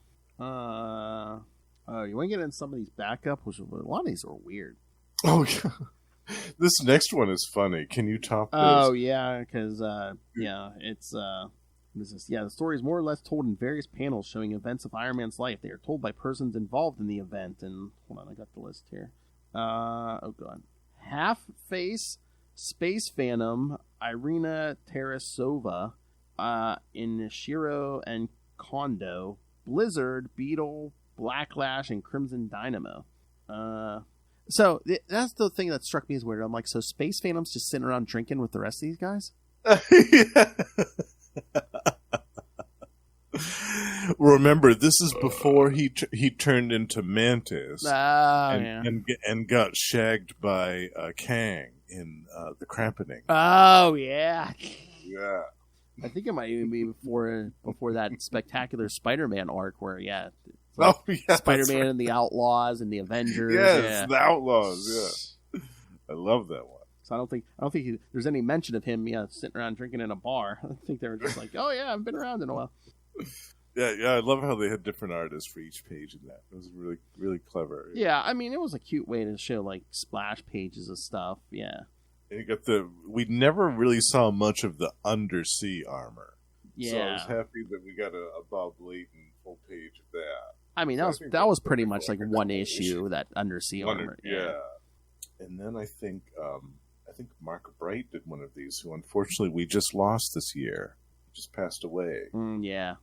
You want to get in some of these backup? Which a lot of these are weird. Oh, yeah. This next one is funny. Can you top this? Oh, yeah, because, it's... the story is more or less told in various panels showing events of Iron Man's life. They are told by persons involved in the event. And hold on, I got the list here. Oh god, Half-Face, Space Phantom, Irina Tarasova, Inishiro and Kondo, Blizzard, Beetle, Blacklash, and Crimson Dynamo. So that's the thing that struck me as weird. I'm like, so Space Phantom's just sitting around drinking with the rest of these guys? Yeah. Remember, this is before he turned into Mantis and got shagged by Kang in the Crampening. Oh yeah, yeah. I think it might even be before that spectacular Spider-Man arc where Spider-Man and the Outlaws and the Avengers. Yes, the Outlaws. Yeah, I love that one. So I don't think there's any mention of him, sitting around drinking in a bar. I think they were just like, oh yeah, I've been around in a while. Yeah, I love how they had different artists for each page in that. It was really, really clever. Yeah, I mean, it was a cute way to show like splash pages of stuff. Yeah. And you got we never really saw much of the undersea armor. Yeah. So I was happy that we got a Bob Layton full page of that. I mean, that was pretty much like one issue, that undersea armor. Yeah. And then I think Mark Bright did one of these, who unfortunately we just lost this year. He just passed away. Yeah.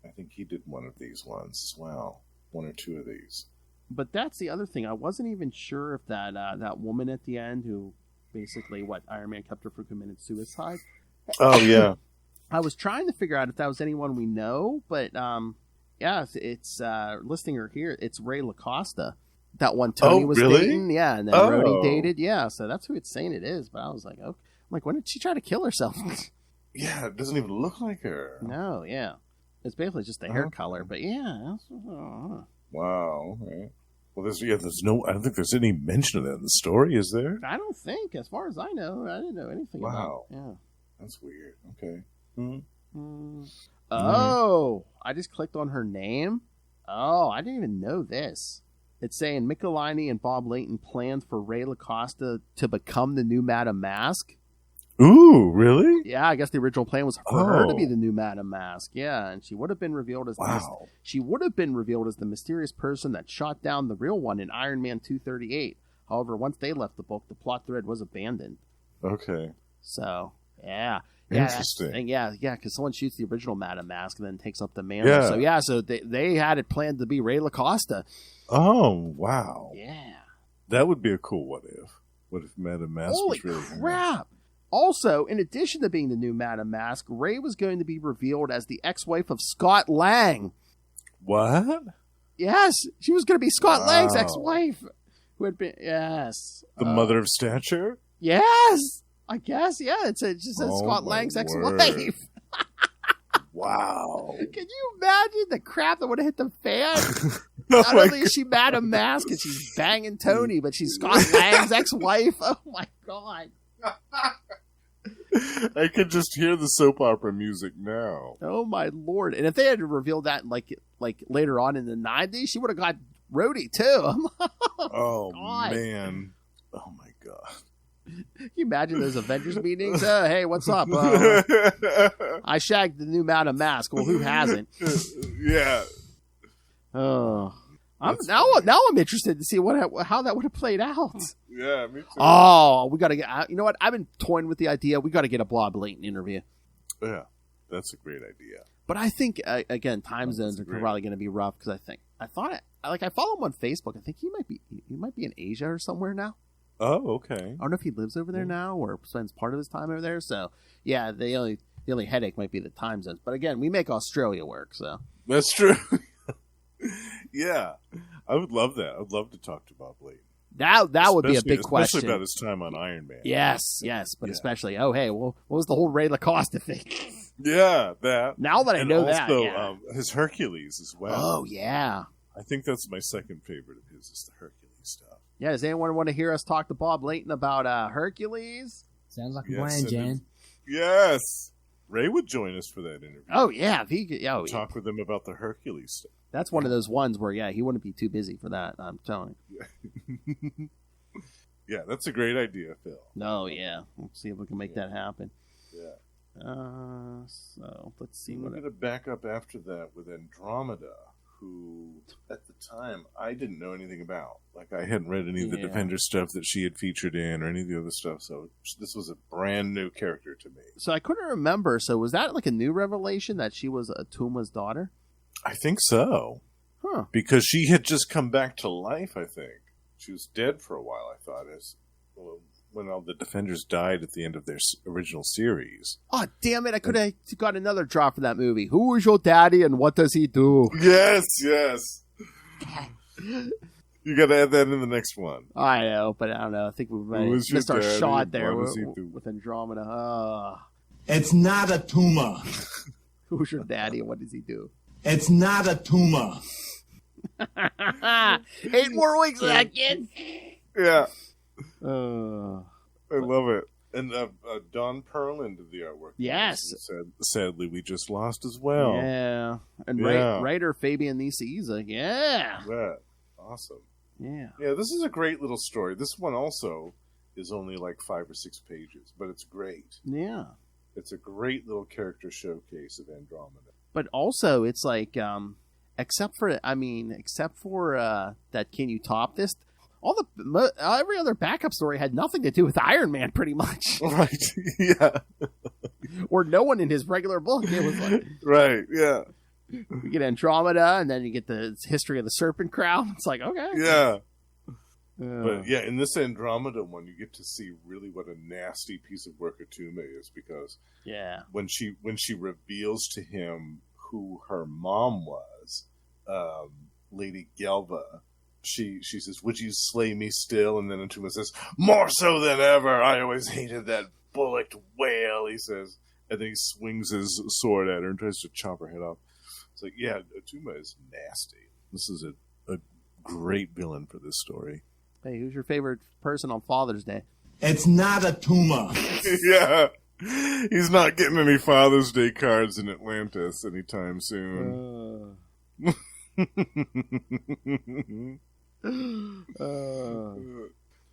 I think he did one of these ones as well. One or two of these. But that's the other thing. I wasn't even sure if that woman at the end who basically Iron Man kept her from committing suicide. Oh, yeah. I was trying to figure out if that was anyone we know, but it's listing her here. It's Ray LaCosta. That one Tony was dating. Yeah, and then Rhodey dated. Yeah, so that's who it's saying it is. But I was like, okay. I'm like, when did she try to kill herself? Yeah, it doesn't even look like her. No, yeah. It's basically just the hair color, but yeah. Wow. Okay. Well, I don't think there's any mention of that in the story, is there? I don't think, as far as I know. I didn't know anything about it. Yeah. That's weird. Okay. Mm-hmm. Oh, I just clicked on her name. Oh, I didn't even know this. It's saying Michelini and Bob Layton planned for Ray LaCosta to become the new Madame Mask. Ooh, really? Yeah, I guess the original plan was for her to be the new Madame Mask. Yeah, and she would have been revealed as the mysterious person that shot down the real one in Iron Man 238. However, once they left the book, the plot thread was abandoned. Okay. So, yeah. Interesting. Yeah, because someone shoots the original Madame Mask and then takes up the mantle. Yeah. So they had it planned to be Ray LaCosta. Oh, wow. Yeah. That would be a cool what if. What if Madame Mask was really... Holy crap! Also, in addition to being the new Madame Mask, Ray was going to be revealed as the ex-wife of Scott Lang. What? Yes, she was going to be Scott Lang's ex-wife. Who had been... Yes. The mother of stature? Yes! I guess, yeah. It just says Scott Lang's ex-wife. Wow. Can you imagine the crap that would have hit the fan? Not only is she Madame Mask and she's banging Tony, but she's Scott Lang's ex-wife. Oh, my God. I could just hear the soap opera music now. Oh my lord! And if they had revealed that like later on in the 90s, she would have got Rhodey too. Oh man! Oh my god! Can you imagine those Avengers meetings? Hey, what's up? I shagged the new Madame Mask. Well, who hasn't? Yeah. Oh. Now I'm interested to see how that would have played out. Yeah, me too. Oh, we got to get... You know what? I've been toying with the idea. We got to get a Bob Layton interview. Yeah, that's a great idea. But I think, again, time zones are probably going to be rough because I follow him on Facebook. I think he might be in Asia or somewhere now. Oh, okay. I don't know if he lives over there now or spends part of his time over there. So, yeah, they only The only headache might be the time zones. But again, we make Australia work, so. That's true. Yeah. I would love that. I would love to talk to Bob Layton. That would be a big question. Especially about his time on Iron Man. Yes. But especially, what was the whole Ray Lacoste thing? Yeah, that. Now that I know that. Also, his Hercules as well. Oh, yeah. I think that's my second favorite of his, is the Hercules stuff. Yeah, does anyone want to hear us talk to Bob Layton about Hercules? Sounds like a plan, Jan. Yes. Ray would join us for that interview. Oh, yeah. If he could, talk with him about the Hercules stuff. That's one of those ones where, he wouldn't be too busy for that, I'm telling you. Yeah, that's a great idea, Phil. No, yeah. Let's see if we can make that happen. Yeah. So, let's see. We're going to back up after that with Andromeda, who, at the time, I didn't know anything about. Like, I hadn't read any of the Defender stuff that she had featured in or any of the other stuff, so this was a brand new character to me. So I couldn't remember. So was that like a new revelation that she was Atuma's daughter? I think so. Huh. Because she had just come back to life, I think. She was dead for a while, I thought, when all the Defenders died at the end of their original series. Oh, damn it. I could have got another drop for that movie. Who is your daddy and what does he do? Yes. You got to add that in the next one. I know, but I don't know. I think we missed our shot there with Andromeda. It's not a tumor. Who's your daddy and what does he do? It's not a tumor. 8 more weeks of that, kid. Yeah. I love it. And Don Perlin did the artwork. Yes. Sadly, we just lost as well. Yeah. And writer Fabian Nicieza. Yeah. Awesome. Yeah. Yeah, this is a great little story. This one also is only like 5 or 6 pages, but it's great. Yeah. It's a great little character showcase of Andromeda. But also, it's like, except for that, Can You Top This? Every other backup story had nothing to do with Iron Man, pretty much. Right. Yeah. Or no one in his regular book. It was like, right. Yeah. You get Andromeda, and then you get the history of the Serpent Crown. It's like, okay. Yeah. But yeah, in this Andromeda one, you get to see really what a nasty piece of work Atuma is, because when she reveals to him who her mom was, Lady Gelva, she says, "Would you slay me still?" And then Atuma says, "More so than ever. I always hated that bullocked whale," he says. And then he swings his sword at her and tries to chop her head off. It's like, yeah, Atuma is nasty. This is a great villain for this story. Hey, who's your favorite person on Father's Day? It's not a tumor. Yeah. He's not getting any Father's Day cards in Atlantis anytime soon.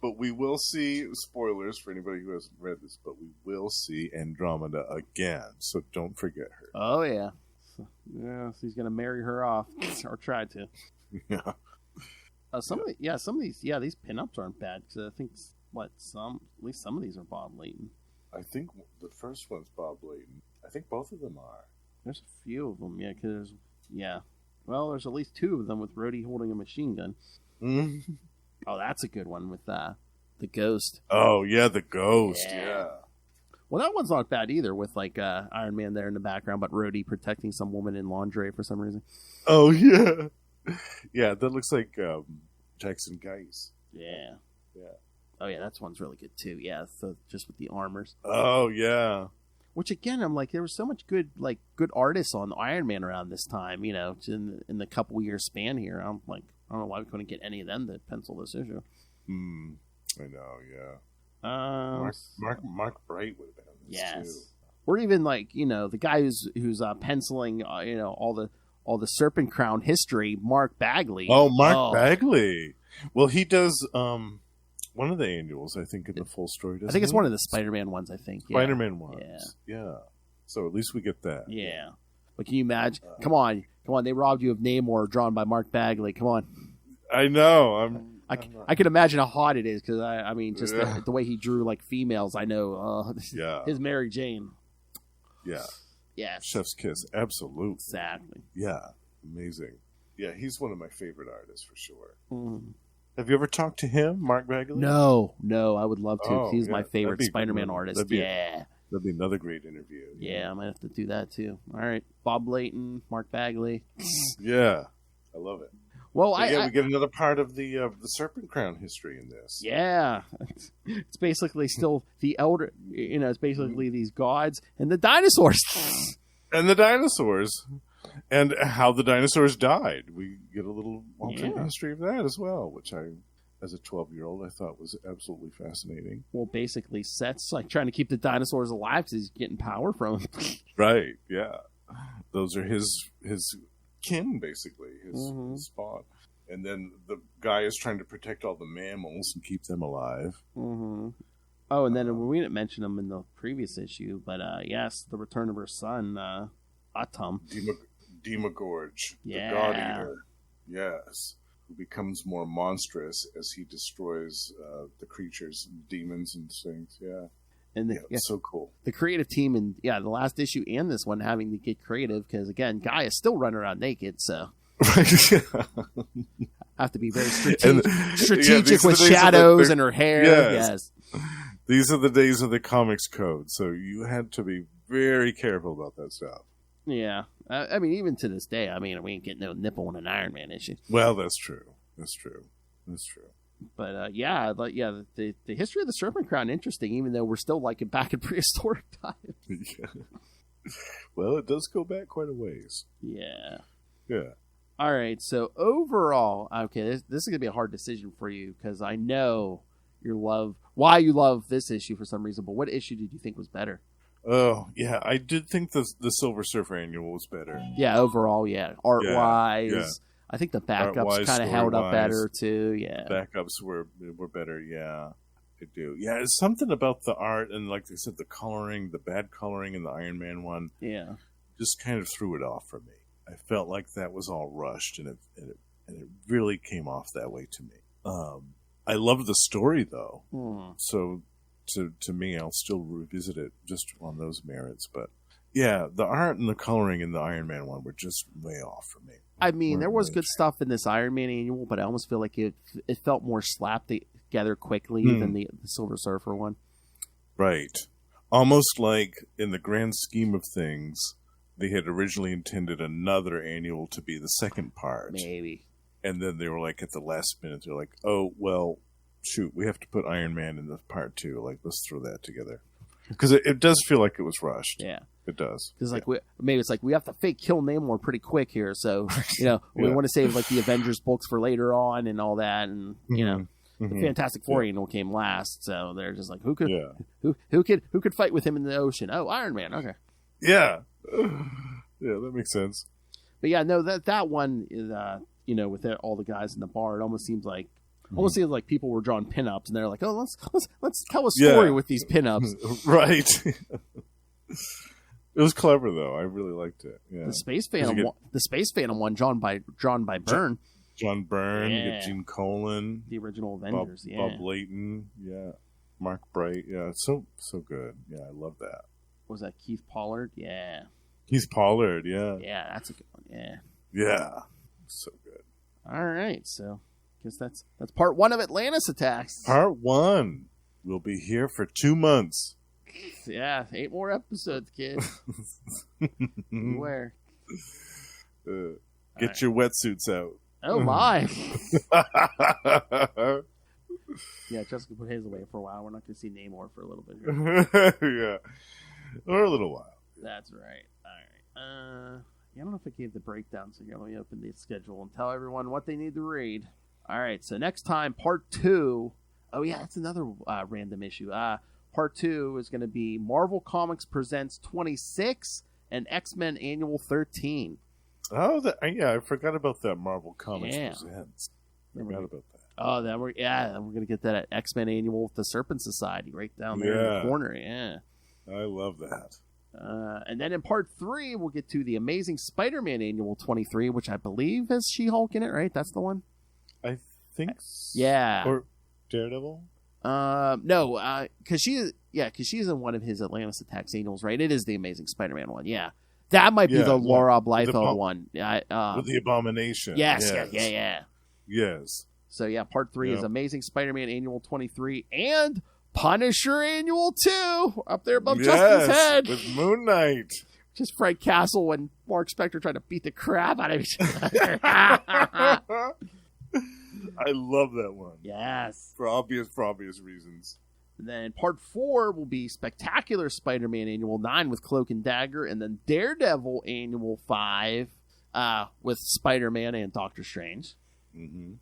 But we will see, spoilers for anybody who hasn't read this, but we will see Andromeda again, so don't forget her. Oh, yeah. Yeah, so he's going to marry her off, or try to. Yeah. Some of these pinups aren't bad, because I think, at least some of these are Bob Layton. I think the first one's Bob Layton. I think both of them are. There's a few of them, because there's at least 2 of them with Rhodey holding a machine gun. Mm-hmm. Oh, that's a good one with the Ghost. Oh, yeah, the Ghost, yeah. Well, that one's not bad either, with Iron Man there in the background, but Rhodey protecting some woman in lingerie for some reason. Oh, yeah. Yeah, that looks like Jackson Geis. Yeah. Oh, yeah, that one's really good, too. Yeah, so just with the armors. Oh, yeah. Which, again, I'm like, there was so much good artists on Iron Man around this time, in the couple year span here. I'm like, I don't know why we couldn't get any of them to pencil this issue. I know, yeah. Mark Bright would have been on this, too. Or even, the guy who's penciling, all the Serpent Crown history, Mark Bagley. Oh, Bagley. Well, he does one of the annuals, I think, in the full story. I think it's one of the Spider-Man ones, I think. Yeah. Spider-Man ones. Yeah. So at least we get that. Yeah. But can you imagine? Come on. They robbed you of Namor, drawn by Mark Bagley. Come on. I know. I can imagine how hot it is, because the way he drew females. I know. His Mary Jane. Yeah. Yeah. Chef's kiss. Absolutely. Exactly. Yeah. Amazing. Yeah, he's one of my favorite artists for sure. Mm-hmm. Have you ever talked to him, Mark Bagley? No, I would love to. He's my favorite Spider-Man artist. That'd That'd be another great interview. Yeah, I might have to do that too. All right, Bob Layton, Mark Bagley. Yeah, I love it. Well, we get another part of the Serpent Crown history in this. Yeah, it's basically still the elder. It's basically these gods and the dinosaurs. And the dinosaurs. And how the dinosaurs died. We get a little alternate history of that as well, which as a 12-year-old, I thought was absolutely fascinating. Well, basically, Seth's like trying to keep the dinosaurs alive because he's getting power from them. Right, yeah. Those are his kin, basically, his spawn. And then the guy is trying to protect all the mammals and keep them alive. Mm-hmm. Oh, and then we didn't mention him in the previous issue, but yes, the return of her son, Atum. Demogorge, the God Eater. Yes. Who becomes more monstrous as he destroys the creatures, demons and things. Yeah. And it's so cool. The creative team in the last issue and this one having to get creative because, again, Guy is still running around naked, so... have to be very strategic with shadows and her hair. Yes. These are the days of the comics code, so you had to be very careful about that stuff. Yeah. I mean, even to this day, we ain't getting no nipple in an Iron Man issue. Well, that's true. But the history of the Serpent Crown interesting, even though we're still like back in prehistoric times. Yeah. Well, it does go back quite a ways. Yeah. Yeah. All right. So overall, okay, this is gonna be a hard decision for you because I know why you love this issue for some reason. But what issue did you think was better? Oh, yeah, I did think the Silver Surfer annual was better. Yeah, overall, yeah. Art-wise, yeah. I think the backups kind of held up better, too, yeah. Backups were better, yeah. They do. Yeah, it's something about the art and, like I said, the coloring, the bad coloring in the Iron Man one. Yeah. Just kind of threw it off for me. I felt like that was all rushed, and it really came off that way to me. I loved the story, though. So... To me, I'll still revisit it just on those merits. But yeah, the art and the coloring in the Iron Man one were just way off for me. I mean, there was good stuff in this Iron Man annual, but I almost feel like it felt more slapped together quickly than the Silver Surfer one. Right. Almost like in the grand scheme of things, they had originally intended another annual to be the second part. Maybe. And then they were like, at the last minute, they're like, oh, well, shoot, we have to put Iron Man in the part 2. Like, let's throw that together. Because it does feel like it was rushed. Yeah. It does. Because maybe it's like we have to fake kill Namor pretty quick here. So, we want to save like the Avengers books for later on and all that. And, the Fantastic Four annual came last. So they're just like, who could fight with him in the ocean? Oh, Iron Man. Okay. Yeah. Yeah, that makes sense. But yeah, no, that one is, with all the guys in the bar, it almost seems like people were drawing pinups, and they're like, "Oh, let's tell a story with these pinups." Right. It was clever, though. I really liked it. Yeah. The Space Phantom one, drawn by Byrne. John Byrne, you get Gene Colan, the original Avengers, Bob Layton, Mark Bright, it's so good. Yeah, I love that. Was that Keith Pollard? Yeah. Keith Pollard, yeah. Yeah, that's a good one. Yeah. Yeah, so good. All right, so. Guess that's part 1 of Atlantis Attacks. Part 1. We'll be here for 2 months. Yeah, 8 more episodes, kid. Beware. Get your wetsuits out. Oh my! Yeah, Jessica put his away for a while. We're not going to see Namor for a little bit Yeah, here. or a little while. That's right. All right. I don't know if I gave the breakdown, so here, let me open the schedule and tell everyone what they need to read. All right, so next time, part 2. Oh, yeah, that's another random issue. Part 2 is going to be Marvel Comics Presents 26 and X-Men Annual 13. Oh, I forgot about that. Marvel Comics Presents. Forgot about that. Oh, then we're going to get that at X-Men Annual with the Serpent Society right down there in the corner. Yeah. I love that. And then in part 3, we'll get to the Amazing Spider-Man Annual 23, which I believe has She-Hulk in it, right? That's the one? I think yeah. Or Daredevil? No, because she's in one of his Atlantis Attacks annuals, right? It is the Amazing Spider-Man one, yeah. That might be the Laura Blythe one. With the Abomination. Yes, yeah. Yes. So, yeah, part 3 is Amazing Spider-Man Annual 23 and Punisher Annual 2 up there above Justin's head. With Moon Knight. Just Frank Castle and Mark Spector trying to beat the crap out of each other. I love that one. Yes. For obvious reasons. And then part 4 will be Spectacular Spider-Man Annual 9 with Cloak and Dagger, and then Daredevil Annual 5 with Spider-Man and Doctor Strange. Mm-hmm.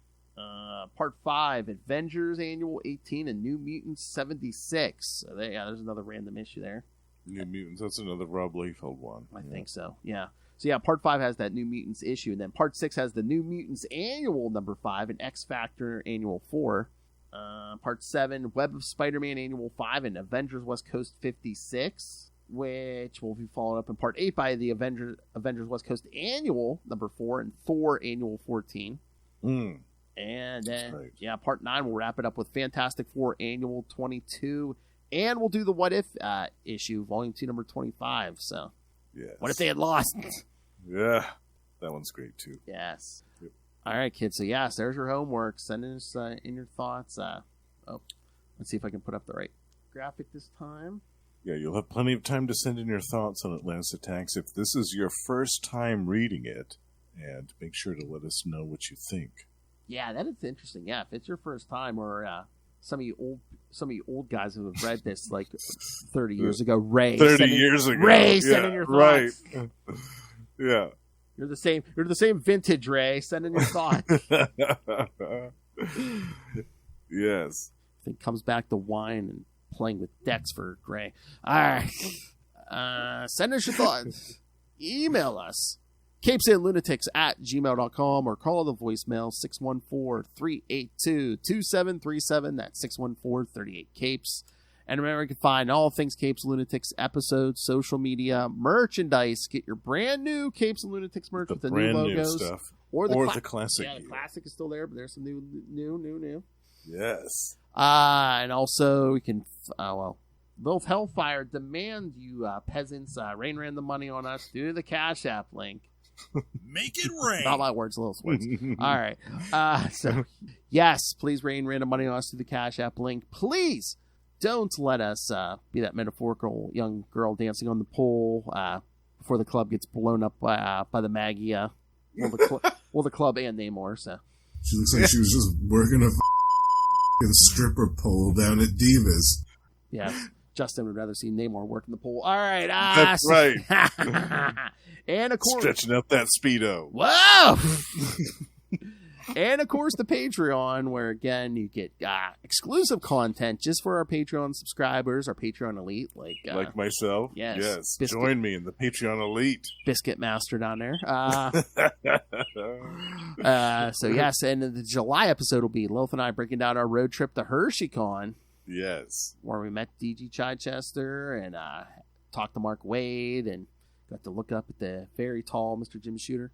Part 5, Avengers Annual 18 and New Mutants 76. So there's another random issue there. New Mutants, that's another Rob Liefeld one. I think so, yeah. So yeah, part 5 has that New Mutants issue, and then part 6 has the New Mutants Annual number 5 and X Factor Annual 4. Part 7, Web of Spider-Man Annual 5 and Avengers West Coast 56, which will be followed up in Part 8 by the Avengers West Coast Annual number 4 and Thor Annual 14. And then, Part 9 will wrap it up with Fantastic Four Annual 22, and we'll do the What If issue, Volume 2, number 25. So, what if they had lost? Yeah, that one's great too. Yes. All right, kids. So, yes, there's your homework. Send us in your thoughts. Let's see if I can put up the right graphic this time. Yeah, you'll have plenty of time to send in your thoughts on Atlantis Attacks if this is your first time reading it, and make sure to let us know what you think. Yeah, that is interesting. Yeah, if it's your first time, or some of you old guys who have read this like 30 years ago, Ray. 30 years ago. Ray, send in your thoughts. Right. Yeah. You're the same vintage, Ray. Send in your thoughts. Yes. I think comes back to wine and playing with decks for Gray. All right. Send us your thoughts. Email us. CapesandLunatics@gmail.com or call the voicemail 614-382-2737. That's 614-38-CAPES. And remember, you can find all things Capes and Lunatics episodes, social media, merchandise. Get your brand new Capes and Lunatics merch with the new logos. Stuff. Or the classic. Yeah, the classic is still there, but there's some new. Yes. And also, we can, Little Hellfire, demand you peasants rain random money on us through the Cash App link. Make it rain. Not my words, Lil's words. All right. So, yes, please rain random money on us through the Cash App link. Please don't let us be that metaphorical young girl dancing on the pole before the club gets blown up by the Maggia. Well, the club and Namor. So she looks like she was just working a stripper pole down at Divas. Yeah, Justin would rather see Namor working the pole. All right, that's right. And of course, stretching out that Speedo. Whoa! And of course, the Patreon, where again you get exclusive content just for our Patreon subscribers, our Patreon elite, like myself. Yes. Join me in the Patreon elite. Biscuit Master down there. So yes, and the July episode will be Lilith and I breaking down our road trip to HersheyCon. Yes, where we met D.G. Chichester and talked to Mark Wade and got to look up at the very tall Mr. Jim Shooter.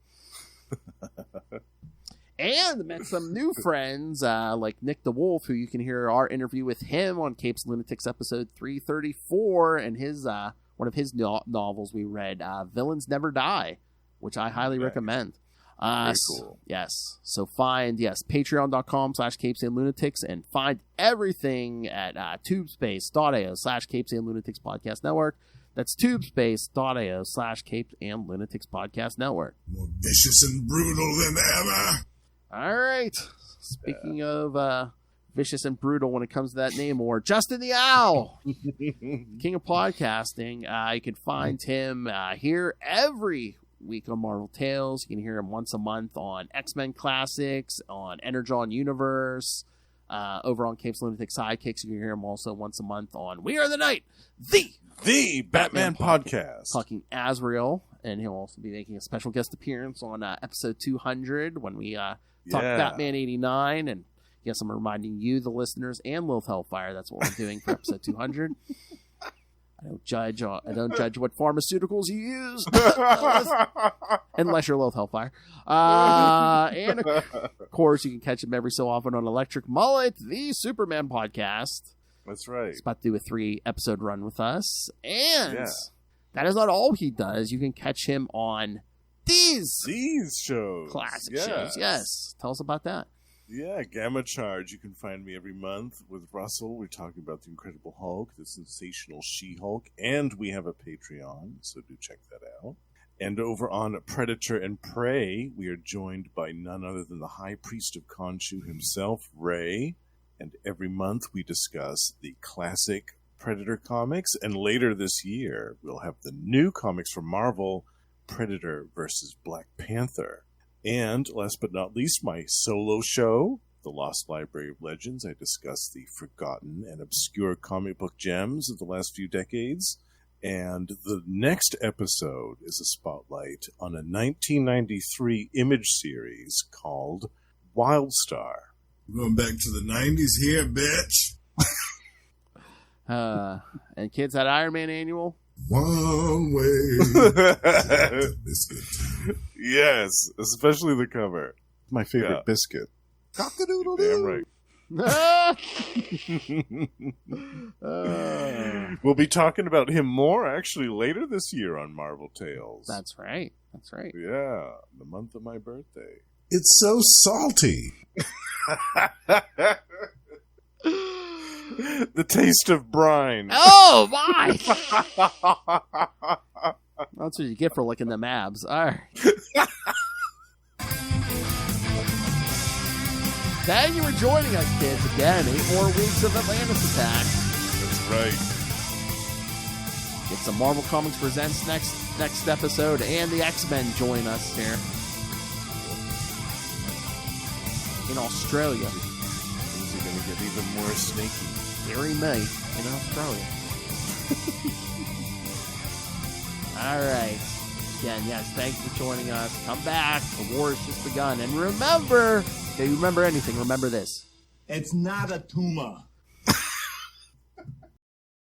And met some new friends like Nick the Wolf, who you can hear our interview with him on Capes and Lunatics episode 334, and his one of his novels we read, Villains Never Die, which I highly recommend. Very cool. Yes. So find, patreon.com/CapesandLunatics and find everything at tubespace.io/Capes and Lunatics Podcast Network. That's tubespace.io/Capes and Lunatics Podcast Network. More vicious and brutal than ever. All right. Speaking of vicious and brutal when it comes to that name, or Justin the Owl, King of Podcasting. You can find him here every week on Marvel Tales. You can hear him once a month on X-Men Classics, on Energon Universe, over on Capes Lunatic Sidekicks. You can hear him also once a month on We Are the Night, the Batman podcast, talking Azrael, and he'll also be making a special guest appearance on episode 200 when we talk Batman 89. And yes, I'm reminding you, the listeners, and Lilith Hellfire, that's what we're doing for episode 200. I don't judge what pharmaceuticals you use, unless you're Lilith Hellfire. And of course, you can catch him every so often on Electric Mullet, the Superman podcast. That's right. He's about to do a 3-episode run with us. And that is not all he does. You can catch him on these shows. Classic shows. Yes. Tell us about that. Yeah, Gamma Charge. You can find me every month with Russell. We're talking about the Incredible Hulk, the sensational She-Hulk, and we have a Patreon, so do check that out. And over on Predator and Prey, we are joined by none other than the High Priest of Khonshu himself, Ray. And every month we discuss the classic Predator comics, and later this year we'll have the new comics from Marvel, Predator versus Black Panther. And last but not least, my solo show, The Lost Library of Legends. I discuss the forgotten and obscure comic book gems of the last few decades. And the next episode is a spotlight on a 1993 Image series called Wildstar. We're going back to the 90s here, bitch. And kids, that Iron Man annual? One way. Biscuit. Yes, especially the cover. My favorite biscuit. Cock-a-doodle-doo. Damn right. We'll be talking about him more, actually, later this year on Marvel Tales. That's right. That's right. Yeah, the month of my birthday. It's so salty. The taste of brine. Oh, my! That's what you get for licking them abs. All right. Thank you for joining us, kids, again. 8 more weeks of Atlantis Attacks. That's right. Get some Marvel Comics Presents next episode, and the X-Men join us here in Australia. Things are going to get even more snaky. Very May in Australia. All right. Again, yes, thanks for joining us. Come back. The war has just begun. And remember, if you remember anything, remember this. It's not a tumor.